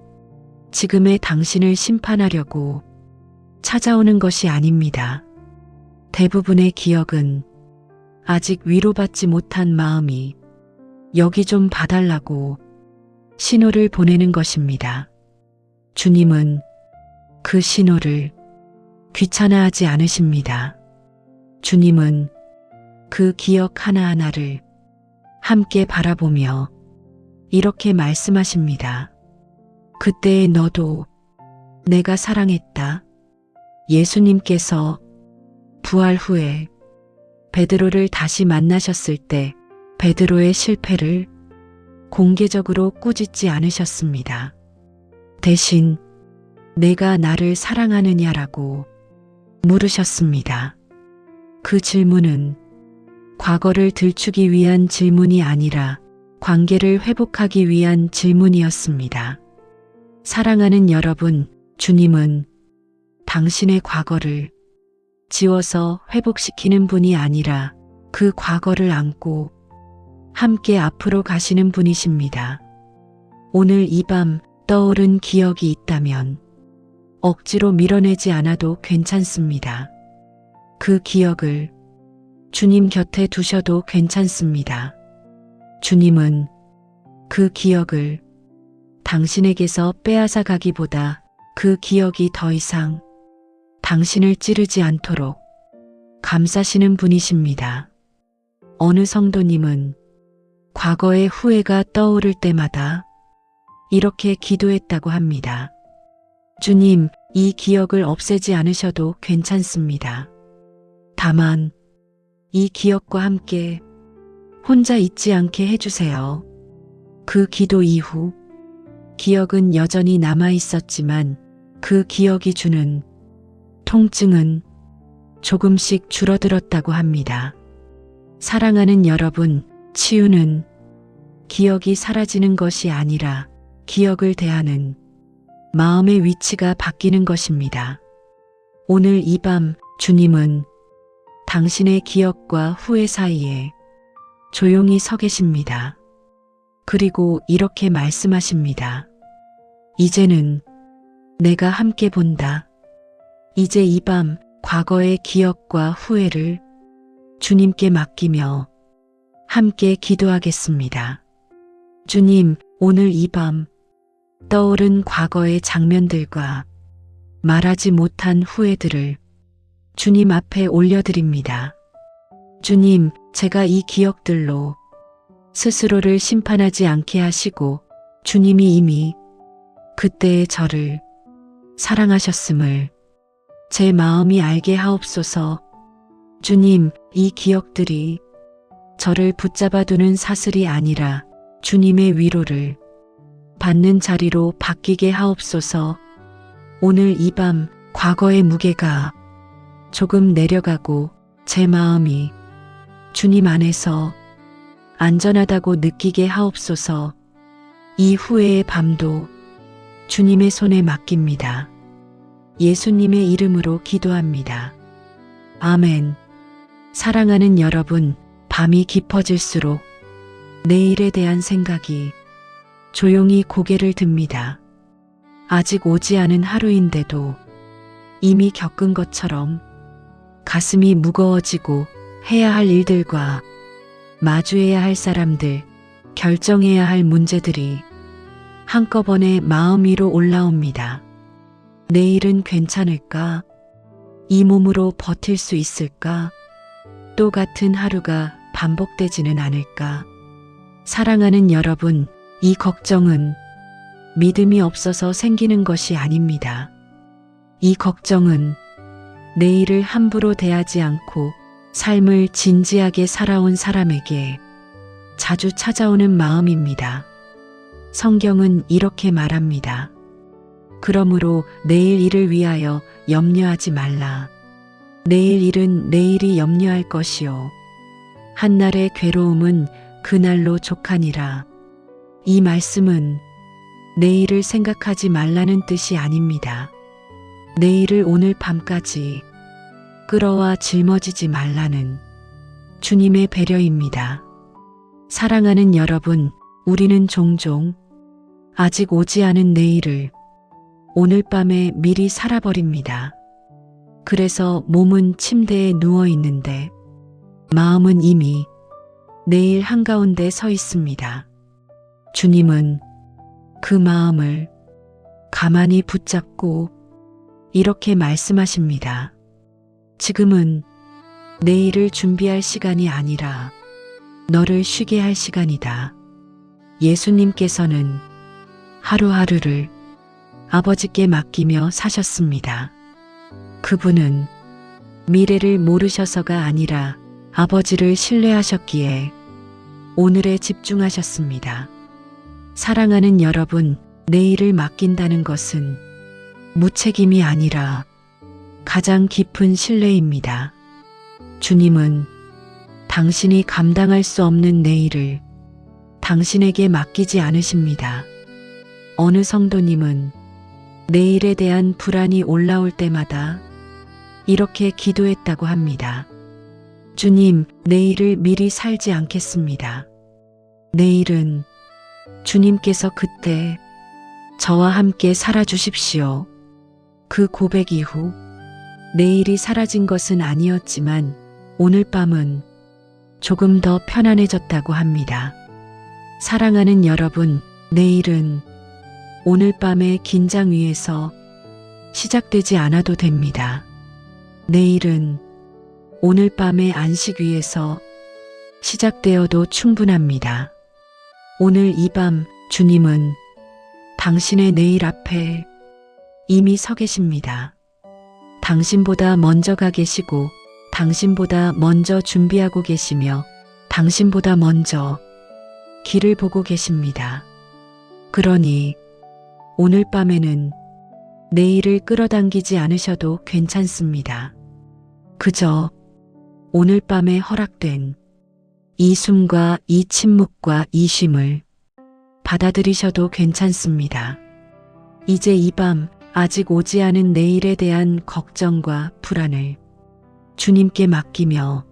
지금의 당신을 심판하려고 찾아오는 것이 아닙니다. 대부분의 기억은 아직 위로받지 못한 마음이 여기 좀 봐달라고 신호를 보내는 것입니다. 주님은 그 신호를 귀찮아하지 않으십니다. 주님은 그 기억 하나하나를 함께 바라보며 이렇게 말씀하십니다. 그때의 너도 내가 사랑했다. 예수님께서 부활 후에 베드로를 다시 만나셨을 때 베드로의 실패를 공개적으로 꾸짖지 않으셨습니다. 대신 내가 나를 사랑하느냐라고 물으셨습니다. 그 질문은 과거를 들추기 위한 질문이 아니라 관계를 회복하기 위한 질문이었습니다. 사랑하는 여러분, 주님은 당신의 과거를 지워서 회복시키는 분이 아니라 그 과거를 안고 함께 앞으로 가시는 분이십니다. 오늘 이 밤 떠오른 기억이 있다면 억지로 밀어내지 않아도 괜찮습니다. 그 기억을 주님 곁에 두셔도 괜찮습니다. 주님은 그 기억을 당신에게서 빼앗아 가기보다 그 기억이 더 이상 당신을 찌르지 않도록 감싸시는 분이십니다. 어느 성도님은 과거의 후회가 떠오를 때마다 이렇게 기도했다고 합니다. 주님, 이 기억을 없애지 않으셔도 괜찮습니다. 다만 이 기억과 함께 혼자 있지 않게 해주세요. 그 기도 이후 기억은 여전히 남아 있었지만 그 기억이 주는 통증은 조금씩 줄어들었다고 합니다. 사랑하는 여러분, 치유는 기억이 사라지는 것이 아니라 기억을 대하는 마음의 위치가 바뀌는 것입니다. 오늘 이 밤 주님은 당신의 기억과 후회 사이에 조용히 서 계십니다. 그리고 이렇게 말씀하십니다. 이제는 내가 함께 본다. 이제 이 밤 과거의 기억과 후회를 주님께 맡기며 함께 기도하겠습니다. 주님, 오늘 이 밤 떠오른 과거의 장면들과 말하지 못한 후회들을 주님 앞에 올려드립니다. 주님, 제가 이 기억들로 스스로를 심판하지 않게 하시고 주님이 이미 그때의 저를 사랑하셨음을 제 마음이 알게 하옵소서. 주님, 이 기억들이 저를 붙잡아두는 사슬이 아니라 주님의 위로를 받는 자리로 바뀌게 하옵소서. 오늘 이 밤 과거의 무게가 조금 내려가고 제 마음이 주님 안에서 안전하다고 느끼게 하옵소서. 이 후회의 밤도 주님의 손에 맡깁니다. 예수님의 이름으로 기도합니다. 아멘. 사랑하는 여러분, 밤이 깊어질수록 내일에 대한 생각이 조용히 고개를 듭니다. 아직 오지 않은 하루인데도 이미 겪은 것처럼 가슴이 무거워지고 해야 할 일들과 마주해야 할 사람들, 결정해야 할 문제들이 한꺼번에 마음 위로 올라옵니다. 내일은 괜찮을까? 이 몸으로 버틸 수 있을까? 또 같은 하루가 반복되지는 않을까? 사랑하는 여러분, 이 걱정은 믿음이 없어서 생기는 것이 아닙니다. 이 걱정은 내일을 함부로 대하지 않고 삶을 진지하게 살아온 사람에게 자주 찾아오는 마음입니다. 성경은 이렇게 말합니다. 그러므로 내일 일을 위하여 염려하지 말라. 내일 일은 내일이 염려할 것이요. 한날의 괴로움은 그날로 족하니라. 이 말씀은 내일을 생각하지 말라는 뜻이 아닙니다. 내일을 오늘 밤까지 끌어와 짊어지지 말라는 주님의 배려입니다. 사랑하는 여러분, 우리는 종종 아직 오지 않은 내일을 오늘 밤에 미리 살아버립니다. 그래서 몸은 침대에 누워 있는데 마음은 이미 내일 한가운데 서 있습니다. 주님은 그 마음을 가만히 붙잡고 이렇게 말씀하십니다. 지금은 내일을 준비할 시간이 아니라 너를 쉬게 할 시간이다. 예수님께서는 하루하루를 아버지께 맡기며 사셨습니다. 그분은 미래를 모르셔서가 아니라 아버지를 신뢰하셨기에 오늘에 집중하셨습니다. 사랑하는 여러분, 내일을 맡긴다는 것은 무책임이 아니라 가장 깊은 신뢰입니다. 주님은 당신이 감당할 수 없는 내일을 당신에게 맡기지 않으십니다. 어느 성도님은 내일에 대한 불안이 올라올 때마다 이렇게 기도했다고 합니다. 주님, 내일을 미리 살지 않겠습니다. 내일은 주님께서 그때 저와 함께 살아주십시오. 그 고백 이후 내일이 사라진 것은 아니었지만 오늘 밤은 조금 더 편안해졌다고 합니다. 사랑하는 여러분, 내일은 오늘 밤의 긴장 위에서 시작되지 않아도 됩니다. 내일은 오늘 밤의 안식 위에서 시작되어도 충분합니다. 오늘 이 밤 주님은 당신의 내일 앞에 이미 서 계십니다. 당신보다 먼저 가 계시고 당신보다 먼저 준비하고 계시며 당신보다 먼저 길을 보고 계십니다. 그러니 오늘 밤에는 내일을 끌어당기지 않으셔도 괜찮습니다. 그저 오늘 밤에 허락된 이 숨과 이 침묵과 이 쉼을 받아들이셔도 괜찮습니다. 이제 이 밤 아직 오지 않은 내일에 대한 걱정과 불안을 주님께 맡기며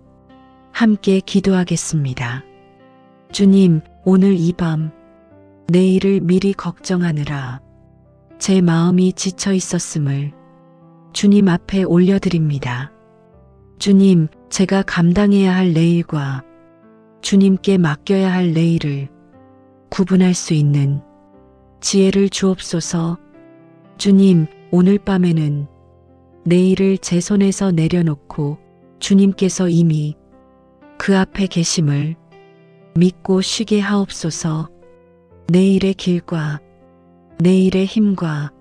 함께 기도하겠습니다. 주님, 오늘 이 밤 내일을 미리 걱정하느라 제 마음이 지쳐 있었음을 주님 앞에 올려드립니다. 주님, 제가 감당해야 할 내일과 주님께 맡겨야 할 내일을 구분할 수 있는 지혜를 주옵소서. 주님, 오늘 밤에는 내일을 제 손에서 내려놓고 주님께서 이미 그 앞에 계심을 믿고 쉬게 하옵소서. 내일의 길과 내일의 힘과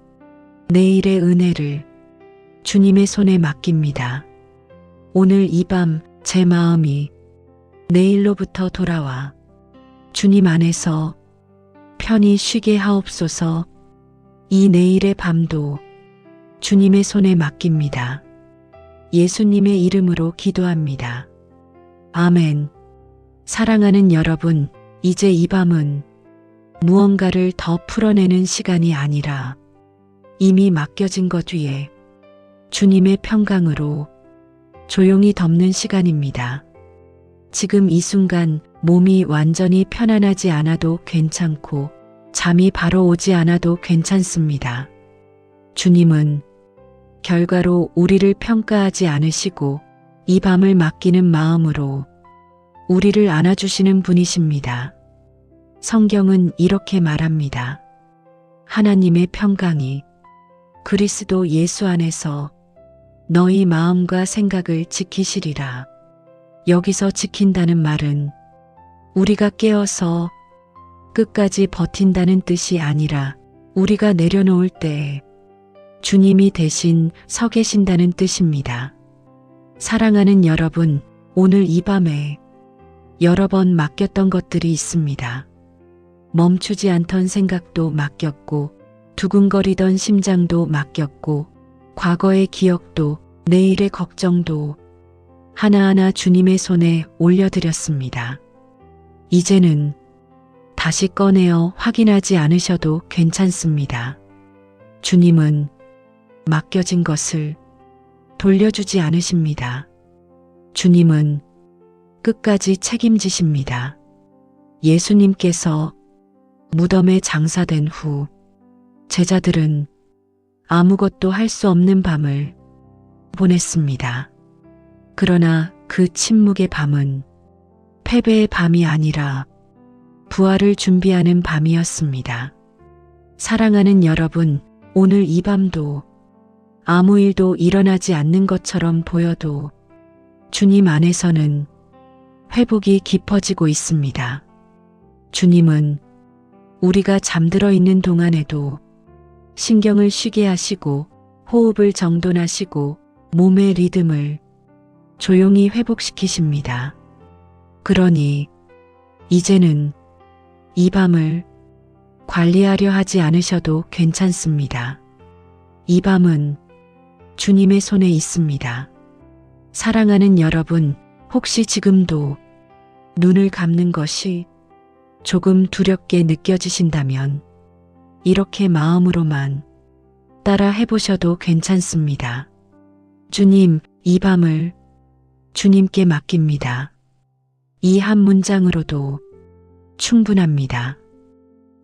내일의 은혜를 주님의 손에 맡깁니다. 오늘 이 밤 제 마음이 내일로부터 돌아와 주님 안에서 편히 쉬게 하옵소서. 이 내일의 밤도 주님의 손에 맡깁니다. 예수님의 이름으로 기도합니다. 아멘. 사랑하는 여러분, 이제 이 밤은 무언가를 더 풀어내는 시간이 아니라 이미 맡겨진 것 위에 주님의 평강으로 조용히 덮는 시간입니다. 지금 이 순간 몸이 완전히 편안하지 않아도 괜찮고 잠이 바로 오지 않아도 괜찮습니다. 주님은 결과로 우리를 평가하지 않으시고 이 밤을 맡기는 마음으로 우리를 안아주시는 분이십니다. 성경은 이렇게 말합니다. 하나님의 평강이 그리스도 예수 안에서 너희 마음과 생각을 지키시리라. 여기서 지킨다는 말은 우리가 깨어서 끝까지 버틴다는 뜻이 아니라 우리가 내려놓을 때 주님이 대신 서 계신다는 뜻입니다. 사랑하는 여러분, 오늘 이 밤에 여러 번 맡겼던 것들이 있습니다. 멈추지 않던 생각도 맡겼고, 두근거리던 심장도 맡겼고, 과거의 기억도 내일의 걱정도 하나하나 주님의 손에 올려드렸습니다. 이제는 다시 꺼내어 확인하지 않으셔도 괜찮습니다. 주님은 맡겨진 것을 돌려주지 않으십니다. 주님은 끝까지 책임지십니다. 예수님께서 무덤에 장사된 후 제자들은 아무것도 할 수 없는 밤을 보냈습니다. 그러나 그 침묵의 밤은 패배의 밤이 아니라 부활을 준비하는 밤이었습니다. 사랑하는 여러분, 오늘 이 밤도 아무 일도 일어나지 않는 것처럼 보여도 주님 안에서는 회복이 깊어지고 있습니다. 주님은 우리가 잠들어 있는 동안에도 신경을 쉬게 하시고 호흡을 정돈하시고 몸의 리듬을 조용히 회복시키십니다. 그러니 이제는 이 밤을 관리하려 하지 않으셔도 괜찮습니다. 이 밤은 주님의 손에 있습니다. 사랑하는 여러분, 혹시 지금도 눈을 감는 것이 조금 두렵게 느껴지신다면 이렇게 마음으로만 따라 해보셔도 괜찮습니다. 주님, 이 밤을 주님께 맡깁니다. 이 한 문장으로도 충분합니다.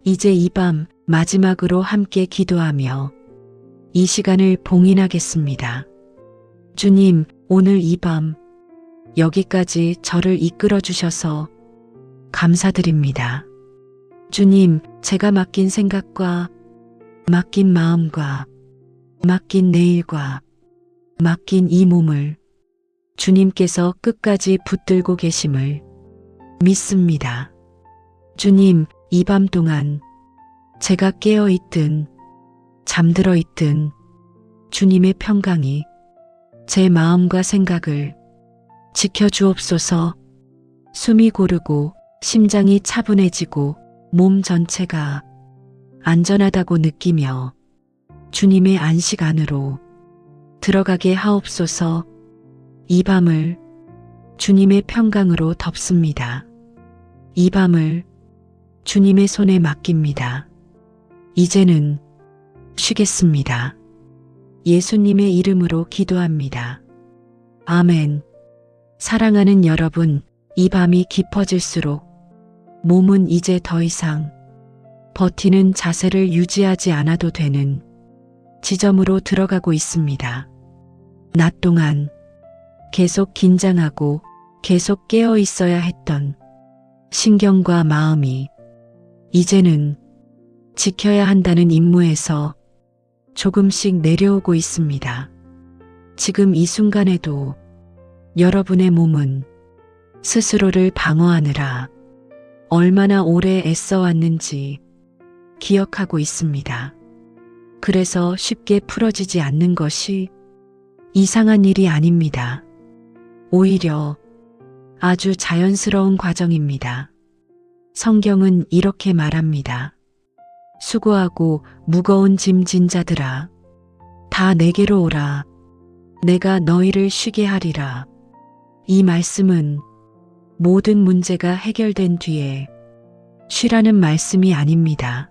이제 이 밤 마지막으로 함께 기도하며 이 시간을 봉인하겠습니다. 주님, 오늘 이 밤 여기까지 저를 이끌어 주셔서 감사드립니다. 주님, 제가 맡긴 생각과 맡긴 마음과 맡긴 내일과 맡긴 이 몸을 주님께서 끝까지 붙들고 계심을 믿습니다. 주님, 이 밤 동안 제가 깨어 있든 잠들어 있든 주님의 평강이 제 마음과 생각을 지켜주옵소서. 숨이 고르고 심장이 차분해지고 몸 전체가 안전하다고 느끼며 주님의 안식 안으로 들어가게 하옵소서. 이 밤을 주님의 평강으로 덮습니다. 이 밤을 주님의 손에 맡깁니다. 이제는 쉬겠습니다. 예수님의 이름으로 기도합니다. 아멘. 사랑하는 여러분, 이 밤이 깊어질수록 몸은 이제 더 이상 버티는 자세를 유지하지 않아도 되는 지점으로 들어가고 있습니다. 낮 동안 계속 긴장하고 계속 깨어 있어야 했던 신경과 마음이 이제는 지켜야 한다는 임무에서 조금씩 내려오고 있습니다. 지금 이 순간에도 여러분의 몸은 스스로를 방어하느라 얼마나 오래 애써왔는지 기억하고 있습니다. 그래서 쉽게 풀어지지 않는 것이 이상한 일이 아닙니다. 오히려 아주 자연스러운 과정입니다. 성경은 이렇게 말합니다. 수고하고 무거운 짐 진 자들아, 다 내게로 오라. 내가 너희를 쉬게 하리라. 이 말씀은 모든 문제가 해결된 뒤에 쉬라는 말씀이 아닙니다.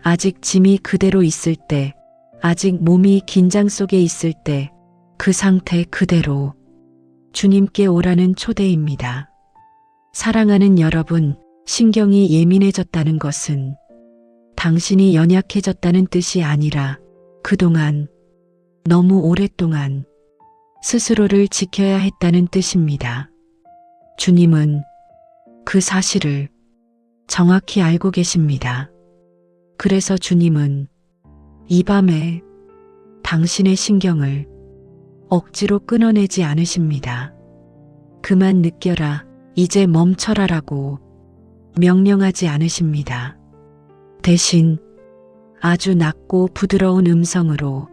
아직 짐이 그대로 있을 때, 아직 몸이 긴장 속에 있을 때, 그 상태 그대로 주님께 오라는 초대입니다. 사랑하는 여러분, 신경이 예민해졌다는 것은 당신이 연약해졌다는 뜻이 아니라 그동안 너무 오랫동안 스스로를 지켜야 했다는 뜻입니다. 주님은 그 사실을 정확히 알고 계십니다. 그래서 주님은 이 밤에 당신의 신경을 억지로 끊어내지 않으십니다. 그만 느껴라, 이제 멈춰라라고 명령하지 않으십니다. 대신 아주 낮고 부드러운 음성으로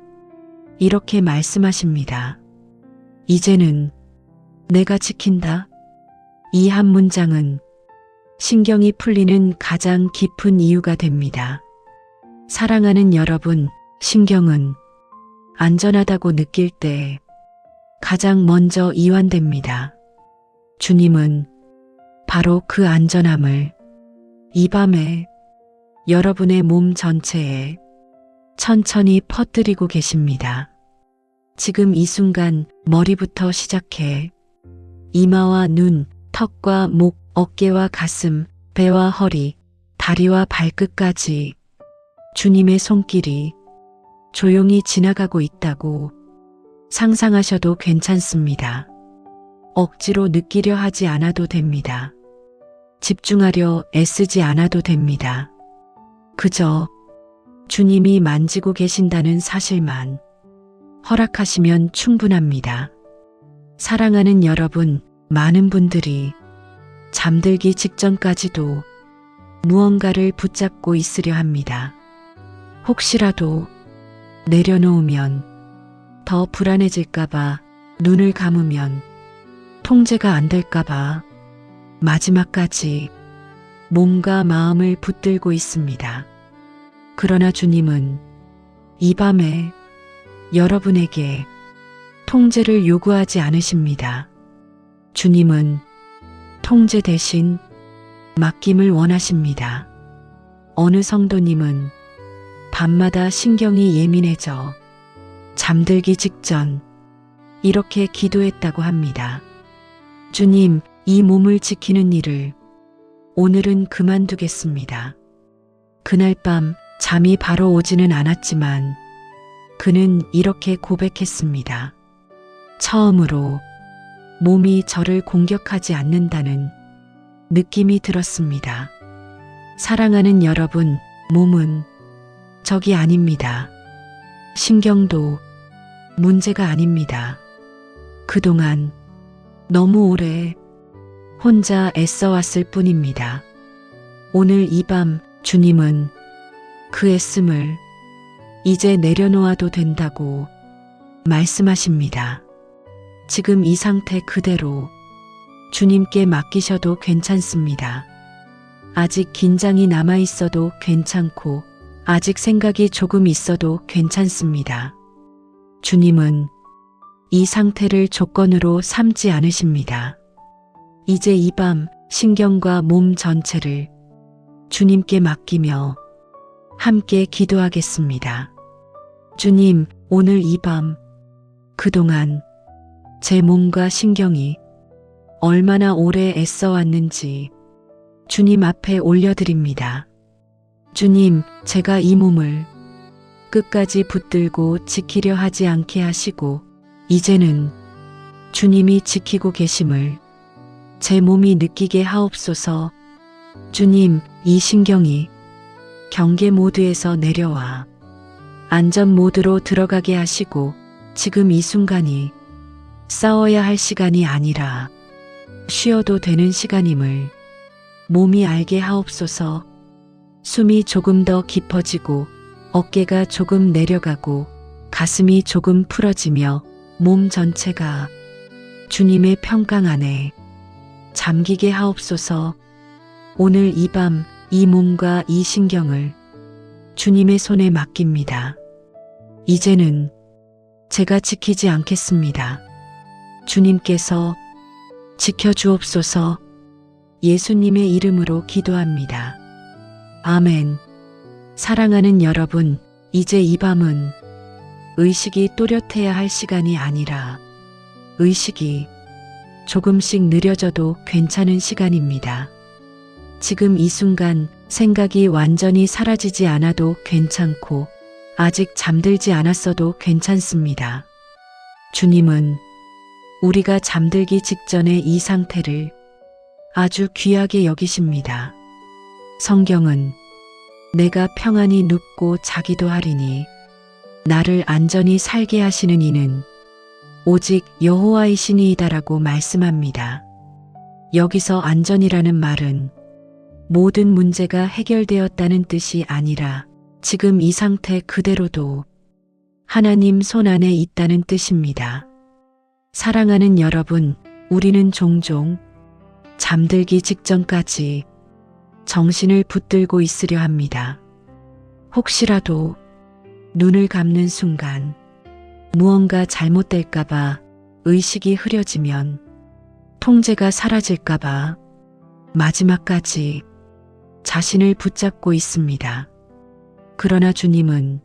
이렇게 말씀하십니다. 이제는 내가 지킨다. 이 한 문장은 신경이 풀리는 가장 깊은 이유가 됩니다. 사랑하는 여러분, 신경은 안전하다고 느낄 때 가장 먼저 이완됩니다. 주님은 바로 그 안전함을 이 밤에 여러분의 몸 전체에 천천히 퍼뜨리고 계십니다. 지금 이 순간 머리부터 시작해 이마와 눈, 턱과 목, 어깨와 가슴, 배와 허리, 다리와 발끝까지 주님의 손길이 조용히 지나가고 있다고 상상하셔도 괜찮습니다. 억지로 느끼려 하지 않아도 됩니다. 집중하려 애쓰지 않아도 됩니다. 그저 주님이 만지고 계신다는 사실만 허락하시면 충분합니다. 사랑하는 여러분, 많은 분들이 잠들기 직전까지도 무언가를 붙잡고 있으려 합니다. 혹시라도 내려놓으면 더 불안해질까봐, 눈을 감으면 통제가 안 될까봐 마지막까지 몸과 마음을 붙들고 있습니다. 그러나 주님은 이 밤에 여러분에게 통제를 요구하지 않으십니다. 주님은 통제 대신 맡김을 원하십니다. 어느 성도님은 밤마다 신경이 예민해져 잠들기 직전 이렇게 기도했다고 합니다. 주님, 이 몸을 지키는 일을 오늘은 그만두겠습니다. 그날 밤 잠이 바로 오지는 않았지만 그는 이렇게 고백했습니다. 처음으로 몸이 저를 공격하지 않는다는 느낌이 들었습니다. 사랑하는 여러분, 몸은 적이 아닙니다. 신경도 문제가 아닙니다. 그동안 너무 오래 혼자 애써왔을 뿐입니다. 오늘 이 밤 주님은 그 애씀을 이제 내려놓아도 된다고 말씀하십니다. 지금 이 상태 그대로 주님께 맡기셔도 괜찮습니다. 아직 긴장이 남아있어도 괜찮고 아직 생각이 조금 있어도 괜찮습니다. 주님은 이 상태를 조건으로 삼지 않으십니다. 이제 이 밤 신경과 몸 전체를 주님께 맡기며 함께 기도하겠습니다. 주님, 오늘 이 밤, 그동안 제 몸과 신경이 얼마나 오래 애써왔는지 주님 앞에 올려드립니다. 주님, 제가 이 몸을 끝까지 붙들고 지키려 하지 않게 하시고 이제는 주님이 지키고 계심을 제 몸이 느끼게 하옵소서. 주님, 이 신경이 경계 모드에서 내려와 안전 모드로 들어가게 하시고 지금 이 순간이 싸워야 할 시간이 아니라 쉬어도 되는 시간임을 몸이 알게 하옵소서. 숨이 조금 더 깊어지고 어깨가 조금 내려가고 가슴이 조금 풀어지며 몸 전체가 주님의 평강 안에 잠기게 하옵소서. 오늘 이 밤 이 몸과 이 신경을 주님의 손에 맡깁니다. 이제는 제가 지키지 않겠습니다. 주님께서 지켜주옵소서. 예수님의 이름으로 기도합니다. 아멘. 사랑하는 여러분, 이제 이 밤은 의식이 또렷해야 할 시간이 아니라 의식이 조금씩 느려져도 괜찮은 시간입니다. 지금 이 순간 생각이 완전히 사라지지 않아도 괜찮고 아직 잠들지 않았어도 괜찮습니다. 주님은 우리가 잠들기 직전에 이 상태를 아주 귀하게 여기십니다. 성경은 내가 평안히 눕고 자기도 하리니 나를 안전히 살게 하시는 이는 오직 여호와이시니이다라고 말씀합니다. 여기서 안전이라는 말은 모든 문제가 해결되었다는 뜻이 아니라 지금 이 상태 그대로도 하나님 손 안에 있다는 뜻입니다. 사랑하는 여러분, 우리는 종종 잠들기 직전까지 정신을 붙들고 있으려 합니다. 혹시라도 눈을 감는 순간 무언가 잘못될까봐 의식이 흐려지면 통제가 사라질까봐 마지막까지 자신을 붙잡고 있습니다. 그러나 주님은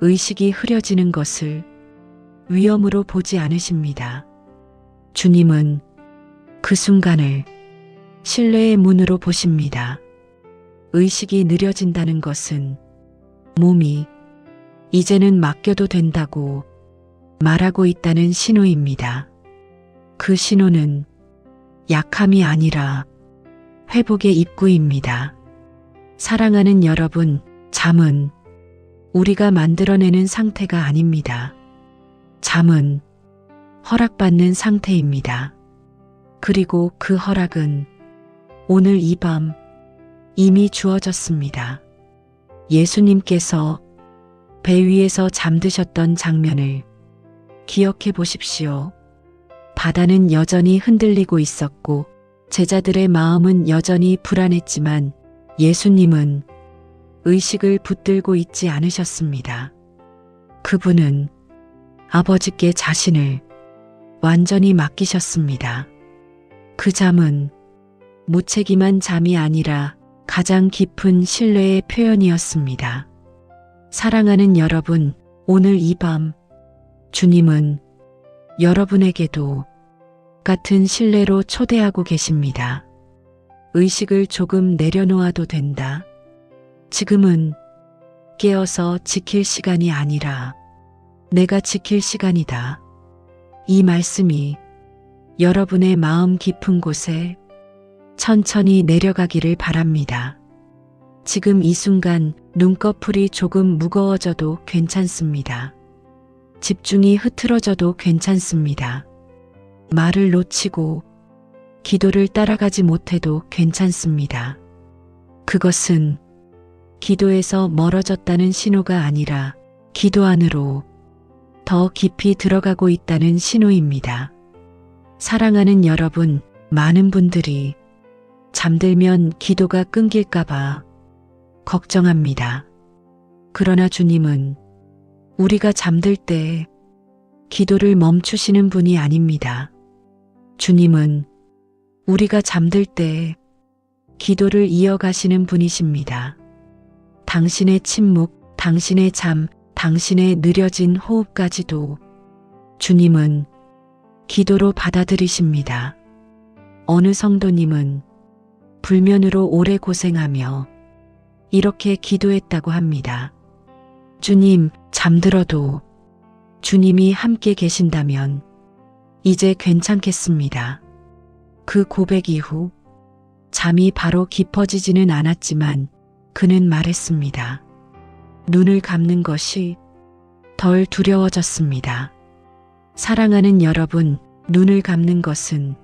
의식이 흐려지는 것을 위험으로 보지 않으십니다. 주님은 그 순간을 신뢰의 문으로 보십니다. 의식이 느려진다는 것은 몸이 이제는 맡겨도 된다고 말하고 있다는 신호입니다. 그 신호는 약함이 아니라 회복의 입구입니다. 사랑하는 여러분, 잠은 우리가 만들어내는 상태가 아닙니다. 잠은 허락받는 상태입니다. 그리고 그 허락은 오늘 이 밤 이미 주어졌습니다. 예수님께서 배 위에서 잠드셨던 장면을 기억해 보십시오. 바다는 여전히 흔들리고 있었고 제자들의 마음은 여전히 불안했지만 예수님은 의식을 붙들고 있지 않으셨습니다. 그분은 아버지께 자신을 완전히 맡기셨습니다. 그 잠은 무책임한 잠이 아니라 가장 깊은 신뢰의 표현이었습니다. 사랑하는 여러분, 오늘 이 밤 주님은 여러분에게도 같은 신뢰로 초대하고 계십니다. 의식을 조금 내려놓아도 된다. 지금은 깨어서 지킬 시간이 아니라 내가 지킬 시간이다. 이 말씀이 여러분의 마음 깊은 곳에 천천히 내려가기를 바랍니다. 지금 이 순간 눈꺼풀이 조금 무거워져도 괜찮습니다. 집중이 흐트러져도 괜찮습니다. 말을 놓치고 기도를 따라가지 못해도 괜찮습니다. 그것은 기도에서 멀어졌다는 신호가 아니라 기도 안으로 더 깊이 들어가고 있다는 신호입니다. 사랑하는 여러분, 많은 분들이 잠들면 기도가 끊길까봐 걱정합니다. 그러나 주님은 우리가 잠들 때 기도를 멈추시는 분이 아닙니다. 주님은 우리가 잠들 때 기도를 이어가시는 분이십니다. 당신의 침묵, 당신의 잠, 당신의 느려진 호흡까지도 주님은 기도로 받아들이십니다. 어느 성도님은 불면으로 오래 고생하며 이렇게 기도했다고 합니다. 주님, 잠들어도 주님이 함께 계신다면 이제 괜찮겠습니다. 그 고백 이후 잠이 바로 깊어지지는 않았지만 그는 말했습니다. 눈을 감는 것이 덜 두려워졌습니다. 사랑하는 여러분, 눈을 감는 것은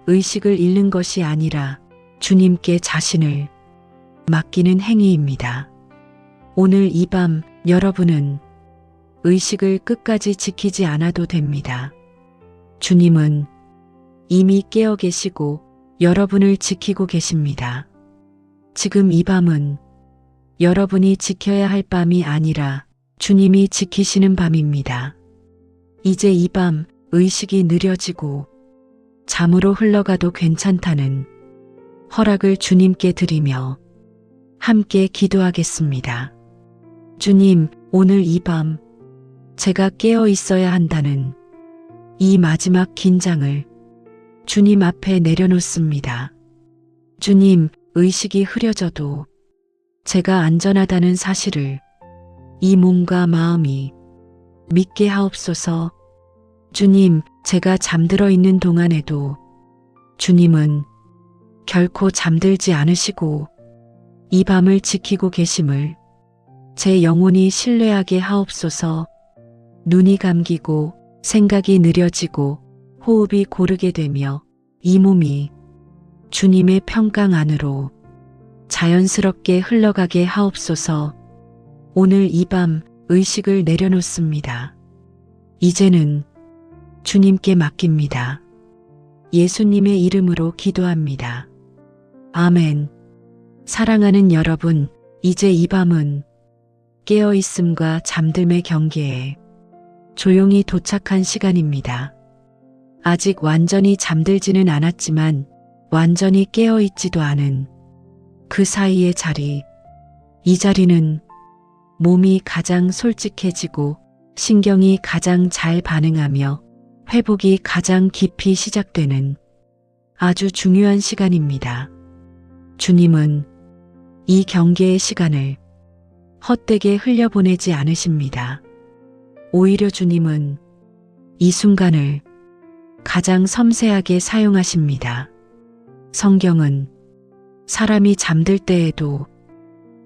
의식을 잃는 것이 아니라 주님께 자신을 맡기는 행위입니다. 오늘 이 밤 여러분은 의식을 끝까지 지키지 않아도 됩니다. 주님은 이미 깨어 계시고 여러분을 지키고 계십니다. 지금 이 밤은 여러분이 지켜야 할 밤이 아니라 주님이 지키시는 밤입니다. 이제 이 밤 의식이 느려지고 잠으로 흘러가도 괜찮다는 허락을 주님께 드리며 함께 기도하겠습니다. 주님, 오늘 이 밤 제가 깨어 있어야 한다는 이 마지막 긴장을 주님 앞에 내려놓습니다. 주님, 의식이 흐려져도 제가 안전하다는 사실을 이 몸과 마음이 믿게 하옵소서. 주님, 제가 잠들어 있는 동안에도 주님은 결코 잠들지 않으시고 이 밤을 지키고 계심을 제 영혼이 신뢰하게 하옵소서. 눈이 감기고 생각이 느려지고 호흡이 고르게 되며 이 몸이 주님의 평강 안으로 자연스럽게 흘러가게 하옵소서. 오늘 이 밤 의식을 내려놓습니다. 이제는 주님께 맡깁니다. 예수님의 이름으로 기도합니다. 아멘. 사랑하는 여러분, 이제 이 밤은 깨어있음과 잠듦의 경계에 조용히 도착한 시간입니다. 아직 완전히 잠들지는 않았지만 완전히 깨어있지도 않은 그 사이의 자리, 이 자리는 몸이 가장 솔직해지고 신경이 가장 잘 반응하며 회복이 가장 깊이 시작되는 아주 중요한 시간입니다. 주님은 이 경계의 시간을 헛되게 흘려보내지 않으십니다. 오히려 주님은 이 순간을 가장 섬세하게 사용하십니다. 성경은 사람이 잠들 때에도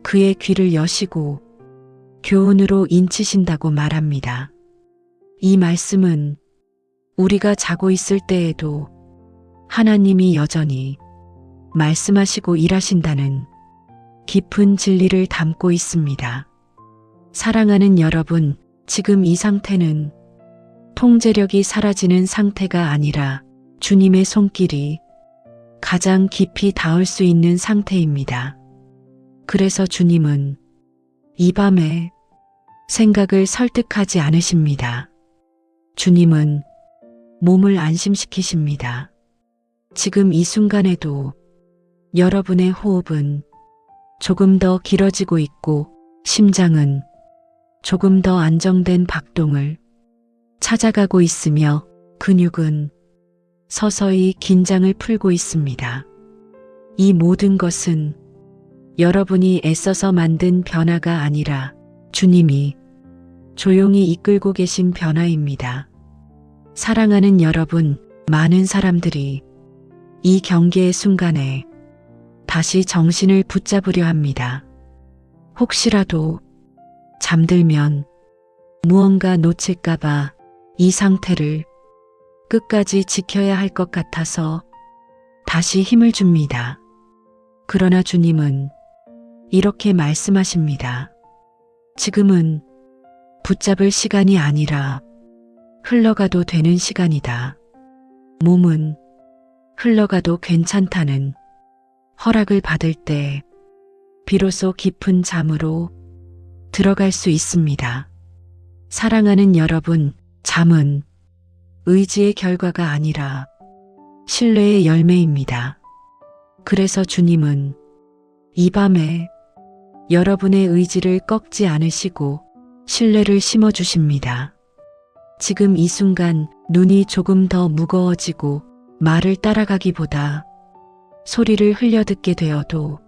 그의 귀를 여시고 교훈으로 인치신다고 말합니다. 이 말씀은 우리가 자고 있을 때에도 하나님이 여전히 말씀하시고 일하신다는 깊은 진리를 담고 있습니다. 사랑하는 여러분, 지금 이 상태는 통제력이 사라지는 상태가 아니라 주님의 손길이 가장 깊이 닿을 수 있는 상태입니다. 그래서 주님은 이 밤에 생각을 설득하지 않으십니다. 주님은 몸을 안심시키십니다. 지금 이 순간에도 여러분의 호흡은 조금 더 길어지고 있고 심장은 조금 더 안정된 박동을 찾아가고 있으며 근육은 서서히 긴장을 풀고 있습니다. 이 모든 것은 여러분이 애써서 만든 변화가 아니라 주님이 조용히 이끌고 계신 변화입니다. 사랑하는 여러분, 많은 사람들이 이 경계의 순간에 다시 정신을 붙잡으려 합니다. 혹시라도 잠들면 무언가 놓칠까봐 이 상태를 끝까지 지켜야 할 것 같아서 다시 힘을 줍니다. 그러나 주님은 이렇게 말씀하십니다. 지금은 붙잡을 시간이 아니라 흘러가도 되는 시간이다. 몸은 흘러가도 괜찮다는 허락을 받을 때 비로소 깊은 잠으로 들어갈 수 있습니다. 사랑하는 여러분, 잠은 의지의 결과가 아니라 신뢰의 열매입니다. 그래서 주님은 이 밤에 여러분의 의지를 꺾지 않으시고 신뢰를 심어주십니다. 지금 이 순간 눈이 조금 더 무거워지고 말을 따라가기보다 소리를 흘려듣게 되어도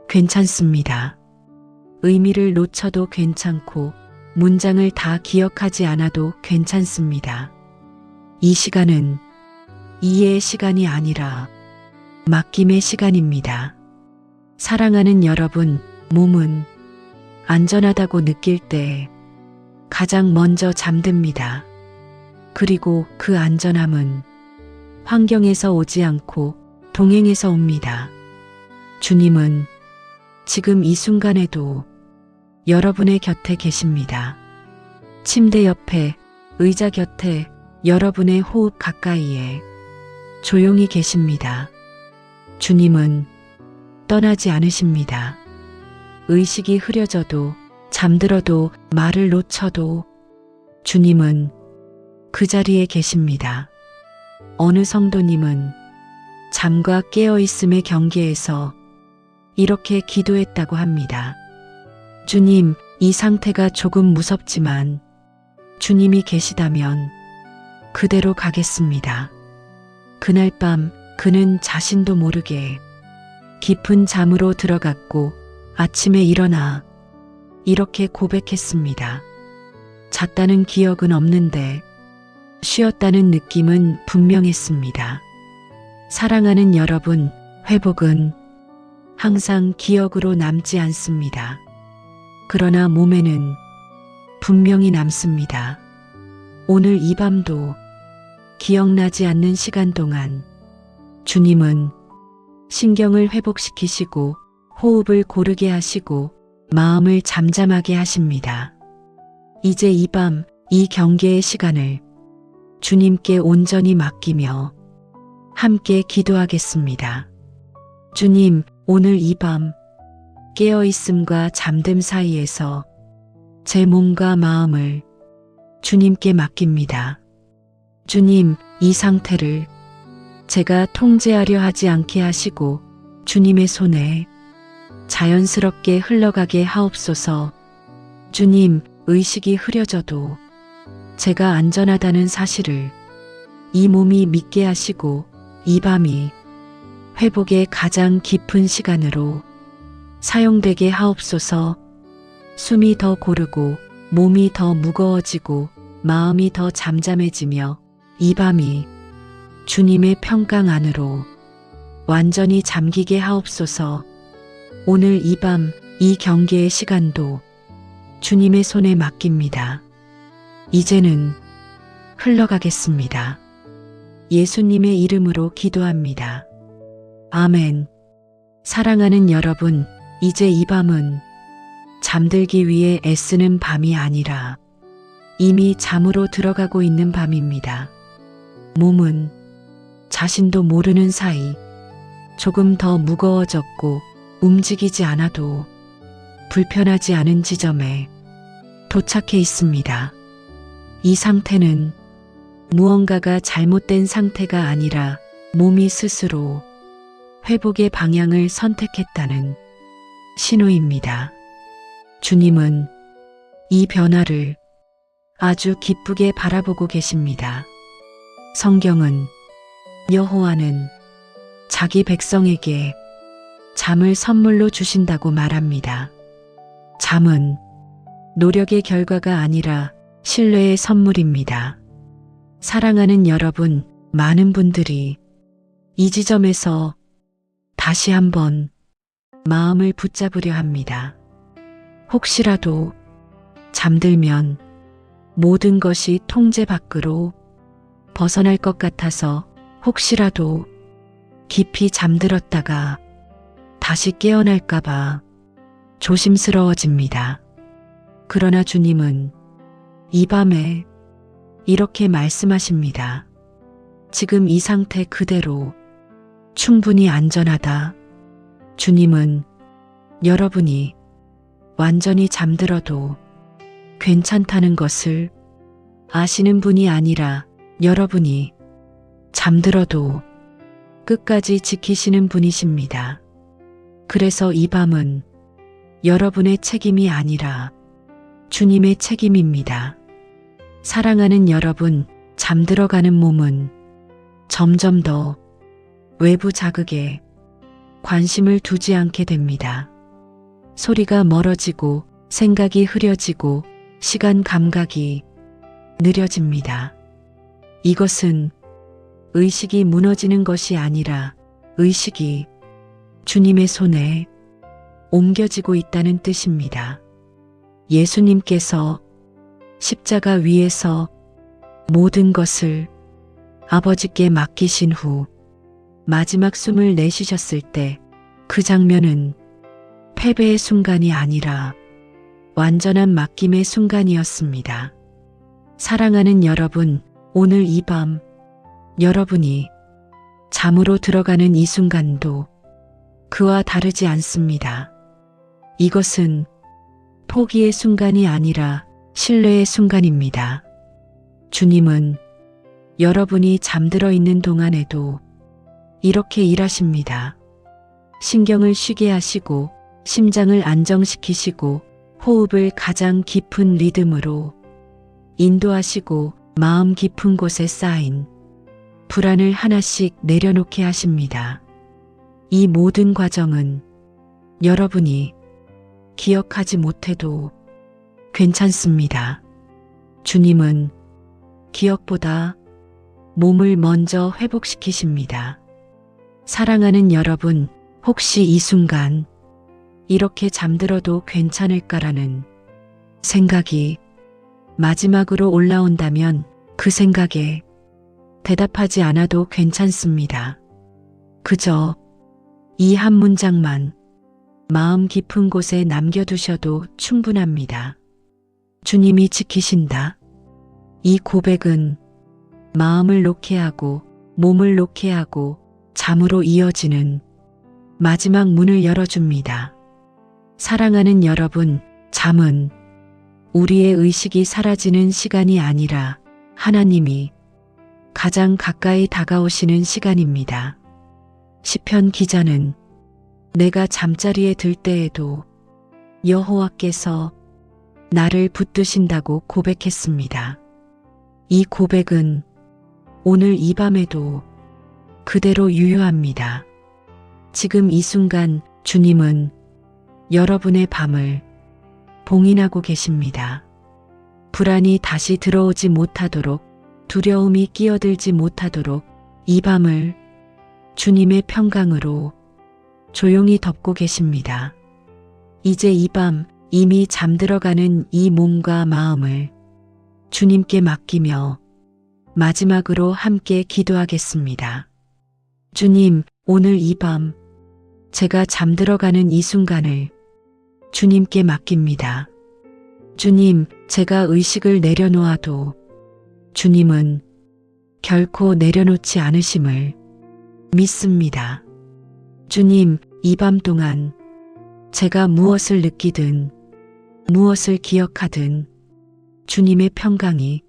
괜찮습니다. 의미를 놓쳐도 괜찮고 문장을 다 기억하지 않아도 괜찮습니다. 이 시간은 이해의 시간이 아니라 맡김의 시간입니다. 사랑하는 여러분, 몸은 안전하다고 느낄 때 가장 먼저 잠듭니다. 그리고 그 안전함은 환경에서 오지 않고 동행에서 옵니다. 주님은 지금 이 순간에도 여러분의 곁에 계십니다. 침대 옆에, 의자 곁에, 여러분의 호흡 가까이에 조용히 계십니다. 주님은 떠나지 않으십니다. 의식이 흐려져도, 잠들어도, 말을 놓쳐도 주님은 그 자리에 계십니다. 어느 성도님은 잠과 깨어있음의 경계에서 이렇게 기도했다고 합니다. 주님, 이 상태가 조금 무섭지만 주님이 계시다면 그대로 가겠습니다. 그날 밤 그는 자신도 모르게 깊은 잠으로 들어갔고 아침에 일어나 이렇게 고백했습니다. 잤다는 기억은 없는데 쉬었다는 느낌은 분명했습니다. 사랑하는 여러분, 회복은 항상 기억으로 남지 않습니다. 그러나 몸에는 분명히 남습니다. 오늘 이 밤도 기억나지 않는 시간 동안 주님은 신경을 회복시키시고 호흡을 고르게 하시고 마음을 잠잠하게 하십니다. 이제 이 밤, 이 경계의 시간을 주님께 온전히 맡기며 함께 기도하겠습니다. 주님, 오늘 이 밤 깨어있음과 잠듦 사이에서 제 몸과 마음을 주님께 맡깁니다. 주님, 이 상태를 제가 통제하려 하지 않게 하시고 주님의 손에 자연스럽게 흘러가게 하옵소서. 주님, 의식이 흐려져도 제가 안전하다는 사실을 이 몸이 믿게 하시고 이 밤이 회복의 가장 깊은 시간으로 사용되게 하옵소서. 숨이 더 고르고 몸이 더 무거워지고 마음이 더 잠잠해지며 이 밤이 주님의 평강 안으로 완전히 잠기게 하옵소서. 오늘 이 밤, 이 경계의 시간도 주님의 손에 맡깁니다. 이제는 흘러가겠습니다. 예수님의 이름으로 기도합니다. 아멘. 사랑하는 여러분, 이제 이 밤은 잠들기 위해 애쓰는 밤이 아니라 이미 잠으로 들어가고 있는 밤입니다. 몸은 자신도 모르는 사이 조금 더 무거워졌고 움직이지 않아도 불편하지 않은 지점에 도착해 있습니다. 이 상태는 무언가가 잘못된 상태가 아니라 몸이 스스로 회복의 방향을 선택했다는 신호입니다. 주님은 이 변화를 아주 기쁘게 바라보고 계십니다. 성경은 여호와는 자기 백성에게 잠을 선물로 주신다고 말합니다. 잠은 노력의 결과가 아니라 신뢰의 선물입니다. 사랑하는 여러분, 많은 분들이 이 지점에서 다시 한번 마음을 붙잡으려 합니다. 혹시라도 잠들면 모든 것이 통제 밖으로 벗어날 것 같아서 혹시라도 깊이 잠들었다가 다시 깨어날까봐 조심스러워집니다. 그러나 주님은 이 밤에 이렇게 말씀하십니다. 지금 이 상태 그대로 충분히 안전하다. 주님은 여러분이 완전히 잠들어도 괜찮다는 것을 아시는 분이 아니라 여러분이 잠들어도 끝까지 지키시는 분이십니다. 그래서 이 밤은 여러분의 책임이 아니라 주님의 책임입니다. 사랑하는 여러분, 잠들어가는 몸은 점점 더 외부 자극에 관심을 두지 않게 됩니다. 소리가 멀어지고 생각이 흐려지고 시간 감각이 느려집니다. 이것은 의식이 무너지는 것이 아니라 의식이 주님의 손에 옮겨지고 있다는 뜻입니다. 예수님께서 십자가 위에서 모든 것을 아버지께 맡기신 후 마지막 숨을 내쉬셨을 때 그 장면은 패배의 순간이 아니라 완전한 맡김의 순간이었습니다. 사랑하는 여러분, 오늘 이 밤 여러분이 잠으로 들어가는 이 순간도 그와 다르지 않습니다. 이것은 포기의 순간이 아니라 신뢰의 순간입니다. 주님은 여러분이 잠들어 있는 동안에도 이렇게 일하십니다. 신경을 쉬게 하시고 심장을 안정시키시고 호흡을 가장 깊은 리듬으로 인도하시고 마음 깊은 곳에 쌓인 불안을 하나씩 내려놓게 하십니다. 이 모든 과정은 여러분이 기억하지 못해도 괜찮습니다. 주님은 기억보다 몸을 먼저 회복시키십니다. 사랑하는 여러분, 혹시 이 순간 이렇게 잠들어도 괜찮을까라는 생각이 마지막으로 올라온다면 그 생각에 대답하지 않아도 괜찮습니다. 그저 이 한 문장만 마음 깊은 곳에 남겨두셔도 충분합니다. 주님이 지키신다. 이 고백은 마음을 놓게 하고 몸을 놓게 하고 잠으로 이어지는 마지막 문을 열어줍니다. 사랑하는 여러분, 잠은 우리의 의식이 사라지는 시간이 아니라 하나님이 가장 가까이 다가오시는 시간입니다. 시편 기자는 내가 잠자리에 들 때에도 여호와께서 나를 붙드신다고 고백했습니다. 이 고백은 오늘 이 밤에도 그대로 유효합니다. 지금 이 순간 주님은 여러분의 밤을 봉인하고 계십니다. 불안이 다시 들어오지 못하도록, 두려움이 끼어들지 못하도록 이 밤을 주님의 평강으로 조용히 덮고 계십니다. 이제 이 밤 이미 잠들어가는 이 몸과 마음을 주님께 맡기며 마지막으로 함께 기도하겠습니다. 주님, 오늘 이 밤 제가 잠들어가는 이 순간을 주님께 맡깁니다. 주님, 제가 의식을 내려놓아도 주님은 결코 내려놓지 않으심을 믿습니다. 주님, 이 밤 동안 제가 무엇을 느끼든 무엇을 기억하든 주님의 평강이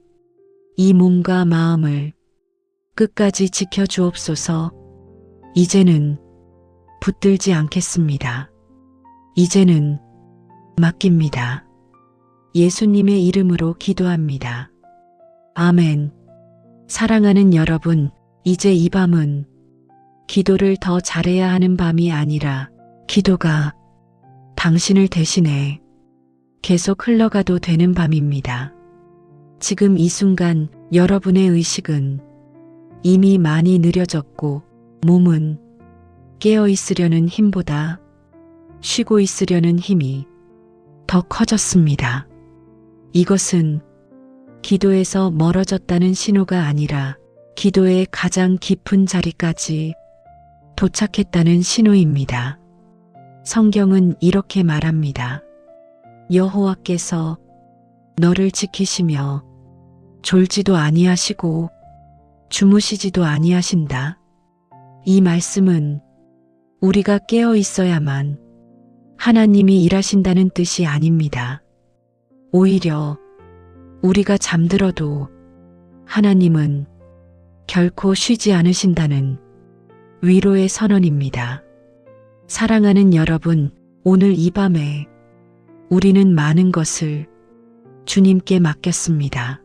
이 몸과 마음을 끝까지 지켜주옵소서. 이제는 붙들지 않겠습니다. 이제는 맡깁니다. 예수님의 이름으로 기도합니다. 아멘. 사랑하는 여러분, 이제 이 밤은 기도를 더 잘해야 하는 밤이 아니라 기도가 당신을 대신해 계속 흘러가도 되는 밤입니다. 지금 이 순간 여러분의 의식은 이미 많이 느려졌고 몸은 깨어 있으려는 힘보다 쉬고 있으려는 힘이 더 커졌습니다. 이것은 기도에서 멀어졌다는 신호가 아니라 기도의 가장 깊은 자리까지 도착했다는 신호입니다. 성경은 이렇게 말합니다. 여호와께서 너를 지키시며 졸지도 아니하시고 주무시지도 아니하신다. 이 말씀은 우리가 깨어 있어야만 하나님이 일하신다는 뜻이 아닙니다. 오히려 우리가 잠들어도 하나님은 결코 쉬지 않으신다는 위로의 선언입니다. 사랑하는 여러분, 오늘 이 밤에 우리는 많은 것을 주님께 맡겼습니다.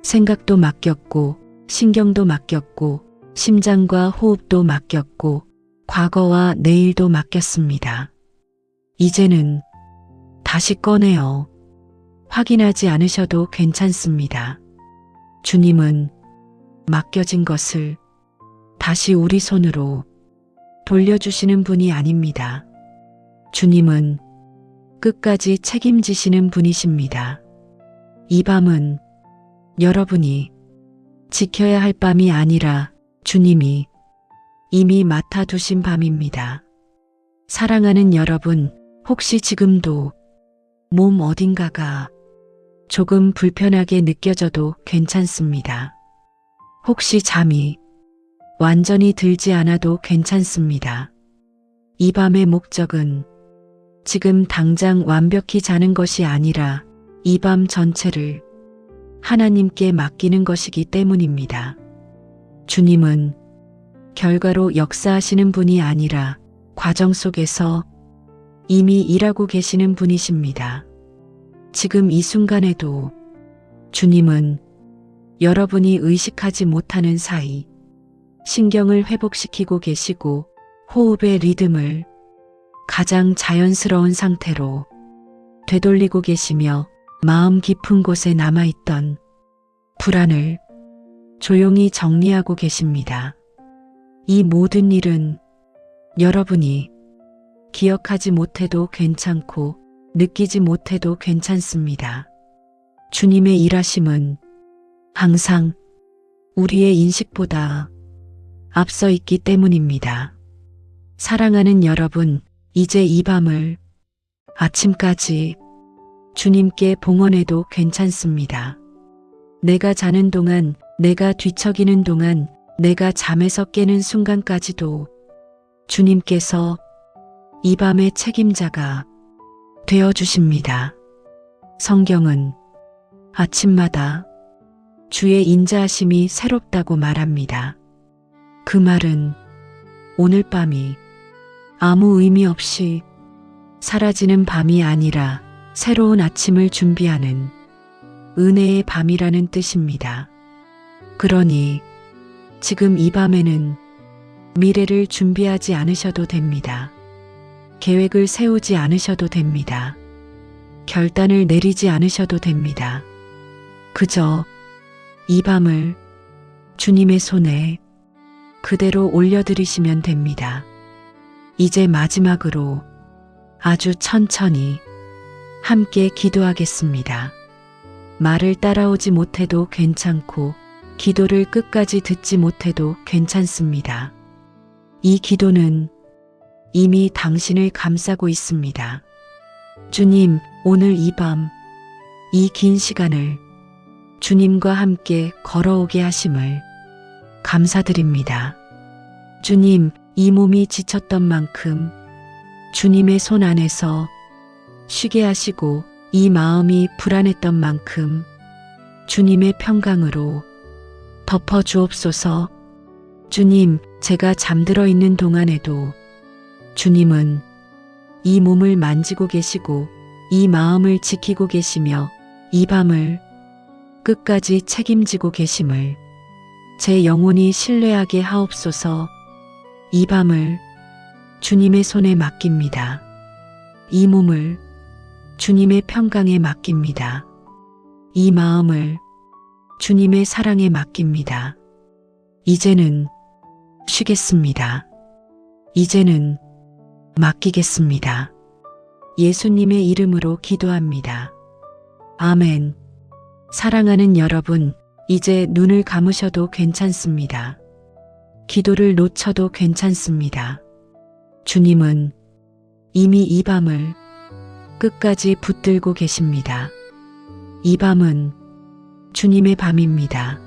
생각도 맡겼고, 신경도 맡겼고, 심장과 호흡도 맡겼고, 과거와 내일도 맡겼습니다. 이제는 다시 꺼내어 확인하지 않으셔도 괜찮습니다. 주님은 맡겨진 것을 다시 우리 손으로 돌려주시는 분이 아닙니다. 주님은 끝까지 책임지시는 분이십니다. 이 밤은 여러분이 지켜야 할 밤이 아니라 주님이 이미 맡아두신 밤입니다. 사랑하는 여러분, 혹시 지금도 몸 어딘가가 조금 불편하게 느껴져도 괜찮습니다. 혹시 잠이 완전히 들지 않아도 괜찮습니다. 이 밤의 목적은 지금 당장 완벽히 자는 것이 아니라 이 밤 전체를 하나님께 맡기는 것이기 때문입니다. 주님은 결과로 역사하시는 분이 아니라 과정 속에서 이미 일하고 계시는 분이십니다. 지금 이 순간에도 주님은 여러분이 의식하지 못하는 사이 신경을 회복시키고 계시고 호흡의 리듬을 가장 자연스러운 상태로 되돌리고 계시며 마음 깊은 곳에 남아있던 불안을 조용히 정리하고 계십니다. 이 모든 일은 여러분이 기억하지 못해도 괜찮고 느끼지 못해도 괜찮습니다. 주님의 일하심은 항상 우리의 인식보다 앞서 있기 때문입니다. 사랑하는 여러분, 이제 이 밤을 아침까지 주님께 봉헌해도 괜찮습니다. 내가 자는 동안, 내가 뒤척이는 동안, 내가 잠에서 깨는 순간까지도 주님께서 이 밤의 책임자가 되어주십니다. 성경은 아침마다 주의 인자하심이 새롭다고 말합니다. 그 말은 오늘 밤이 아무 의미 없이 사라지는 밤이 아니라 새로운 아침을 준비하는 은혜의 밤이라는 뜻입니다. 그러니 지금 이 밤에는 미래를 준비하지 않으셔도 됩니다. 계획을 세우지 않으셔도 됩니다. 결단을 내리지 않으셔도 됩니다. 그저 이 밤을 주님의 손에 그대로 올려드리시면 됩니다. 이제 마지막으로 아주 천천히 함께 기도하겠습니다. 말을 따라오지 못해도 괜찮고 기도를 끝까지 듣지 못해도 괜찮습니다. 이 기도는 이미 당신을 감싸고 있습니다. 주님, 오늘 이 밤, 이 긴 시간을 주님과 함께 걸어오게 하심을 감사드립니다. 주님, 이 몸이 지쳤던 만큼 주님의 손 안에서 쉬게 하시고 이 마음이 불안했던 만큼 주님의 평강으로 덮어주옵소서. 주님, 제가 잠들어 있는 동안에도 주님은 이 몸을 만지고 계시고 이 마음을 지키고 계시며 이 밤을 끝까지 책임지고 계심을 제 영혼이 신뢰하게 하옵소서. 이 밤을 주님의 손에 맡깁니다. 이 몸을 주님의 평강에 맡깁니다. 이 마음을 주님의 사랑에 맡깁니다. 이제는 쉬겠습니다. 이제는 맡기겠습니다. 예수님의 이름으로 기도합니다. 아멘. 사랑하는 여러분, 이제 눈을 감으셔도 괜찮습니다. 기도를 놓쳐도 괜찮습니다. 주님은 이미 이 밤을 끝까지 붙들고 계십니다. 이 밤은 주님의 밤입니다.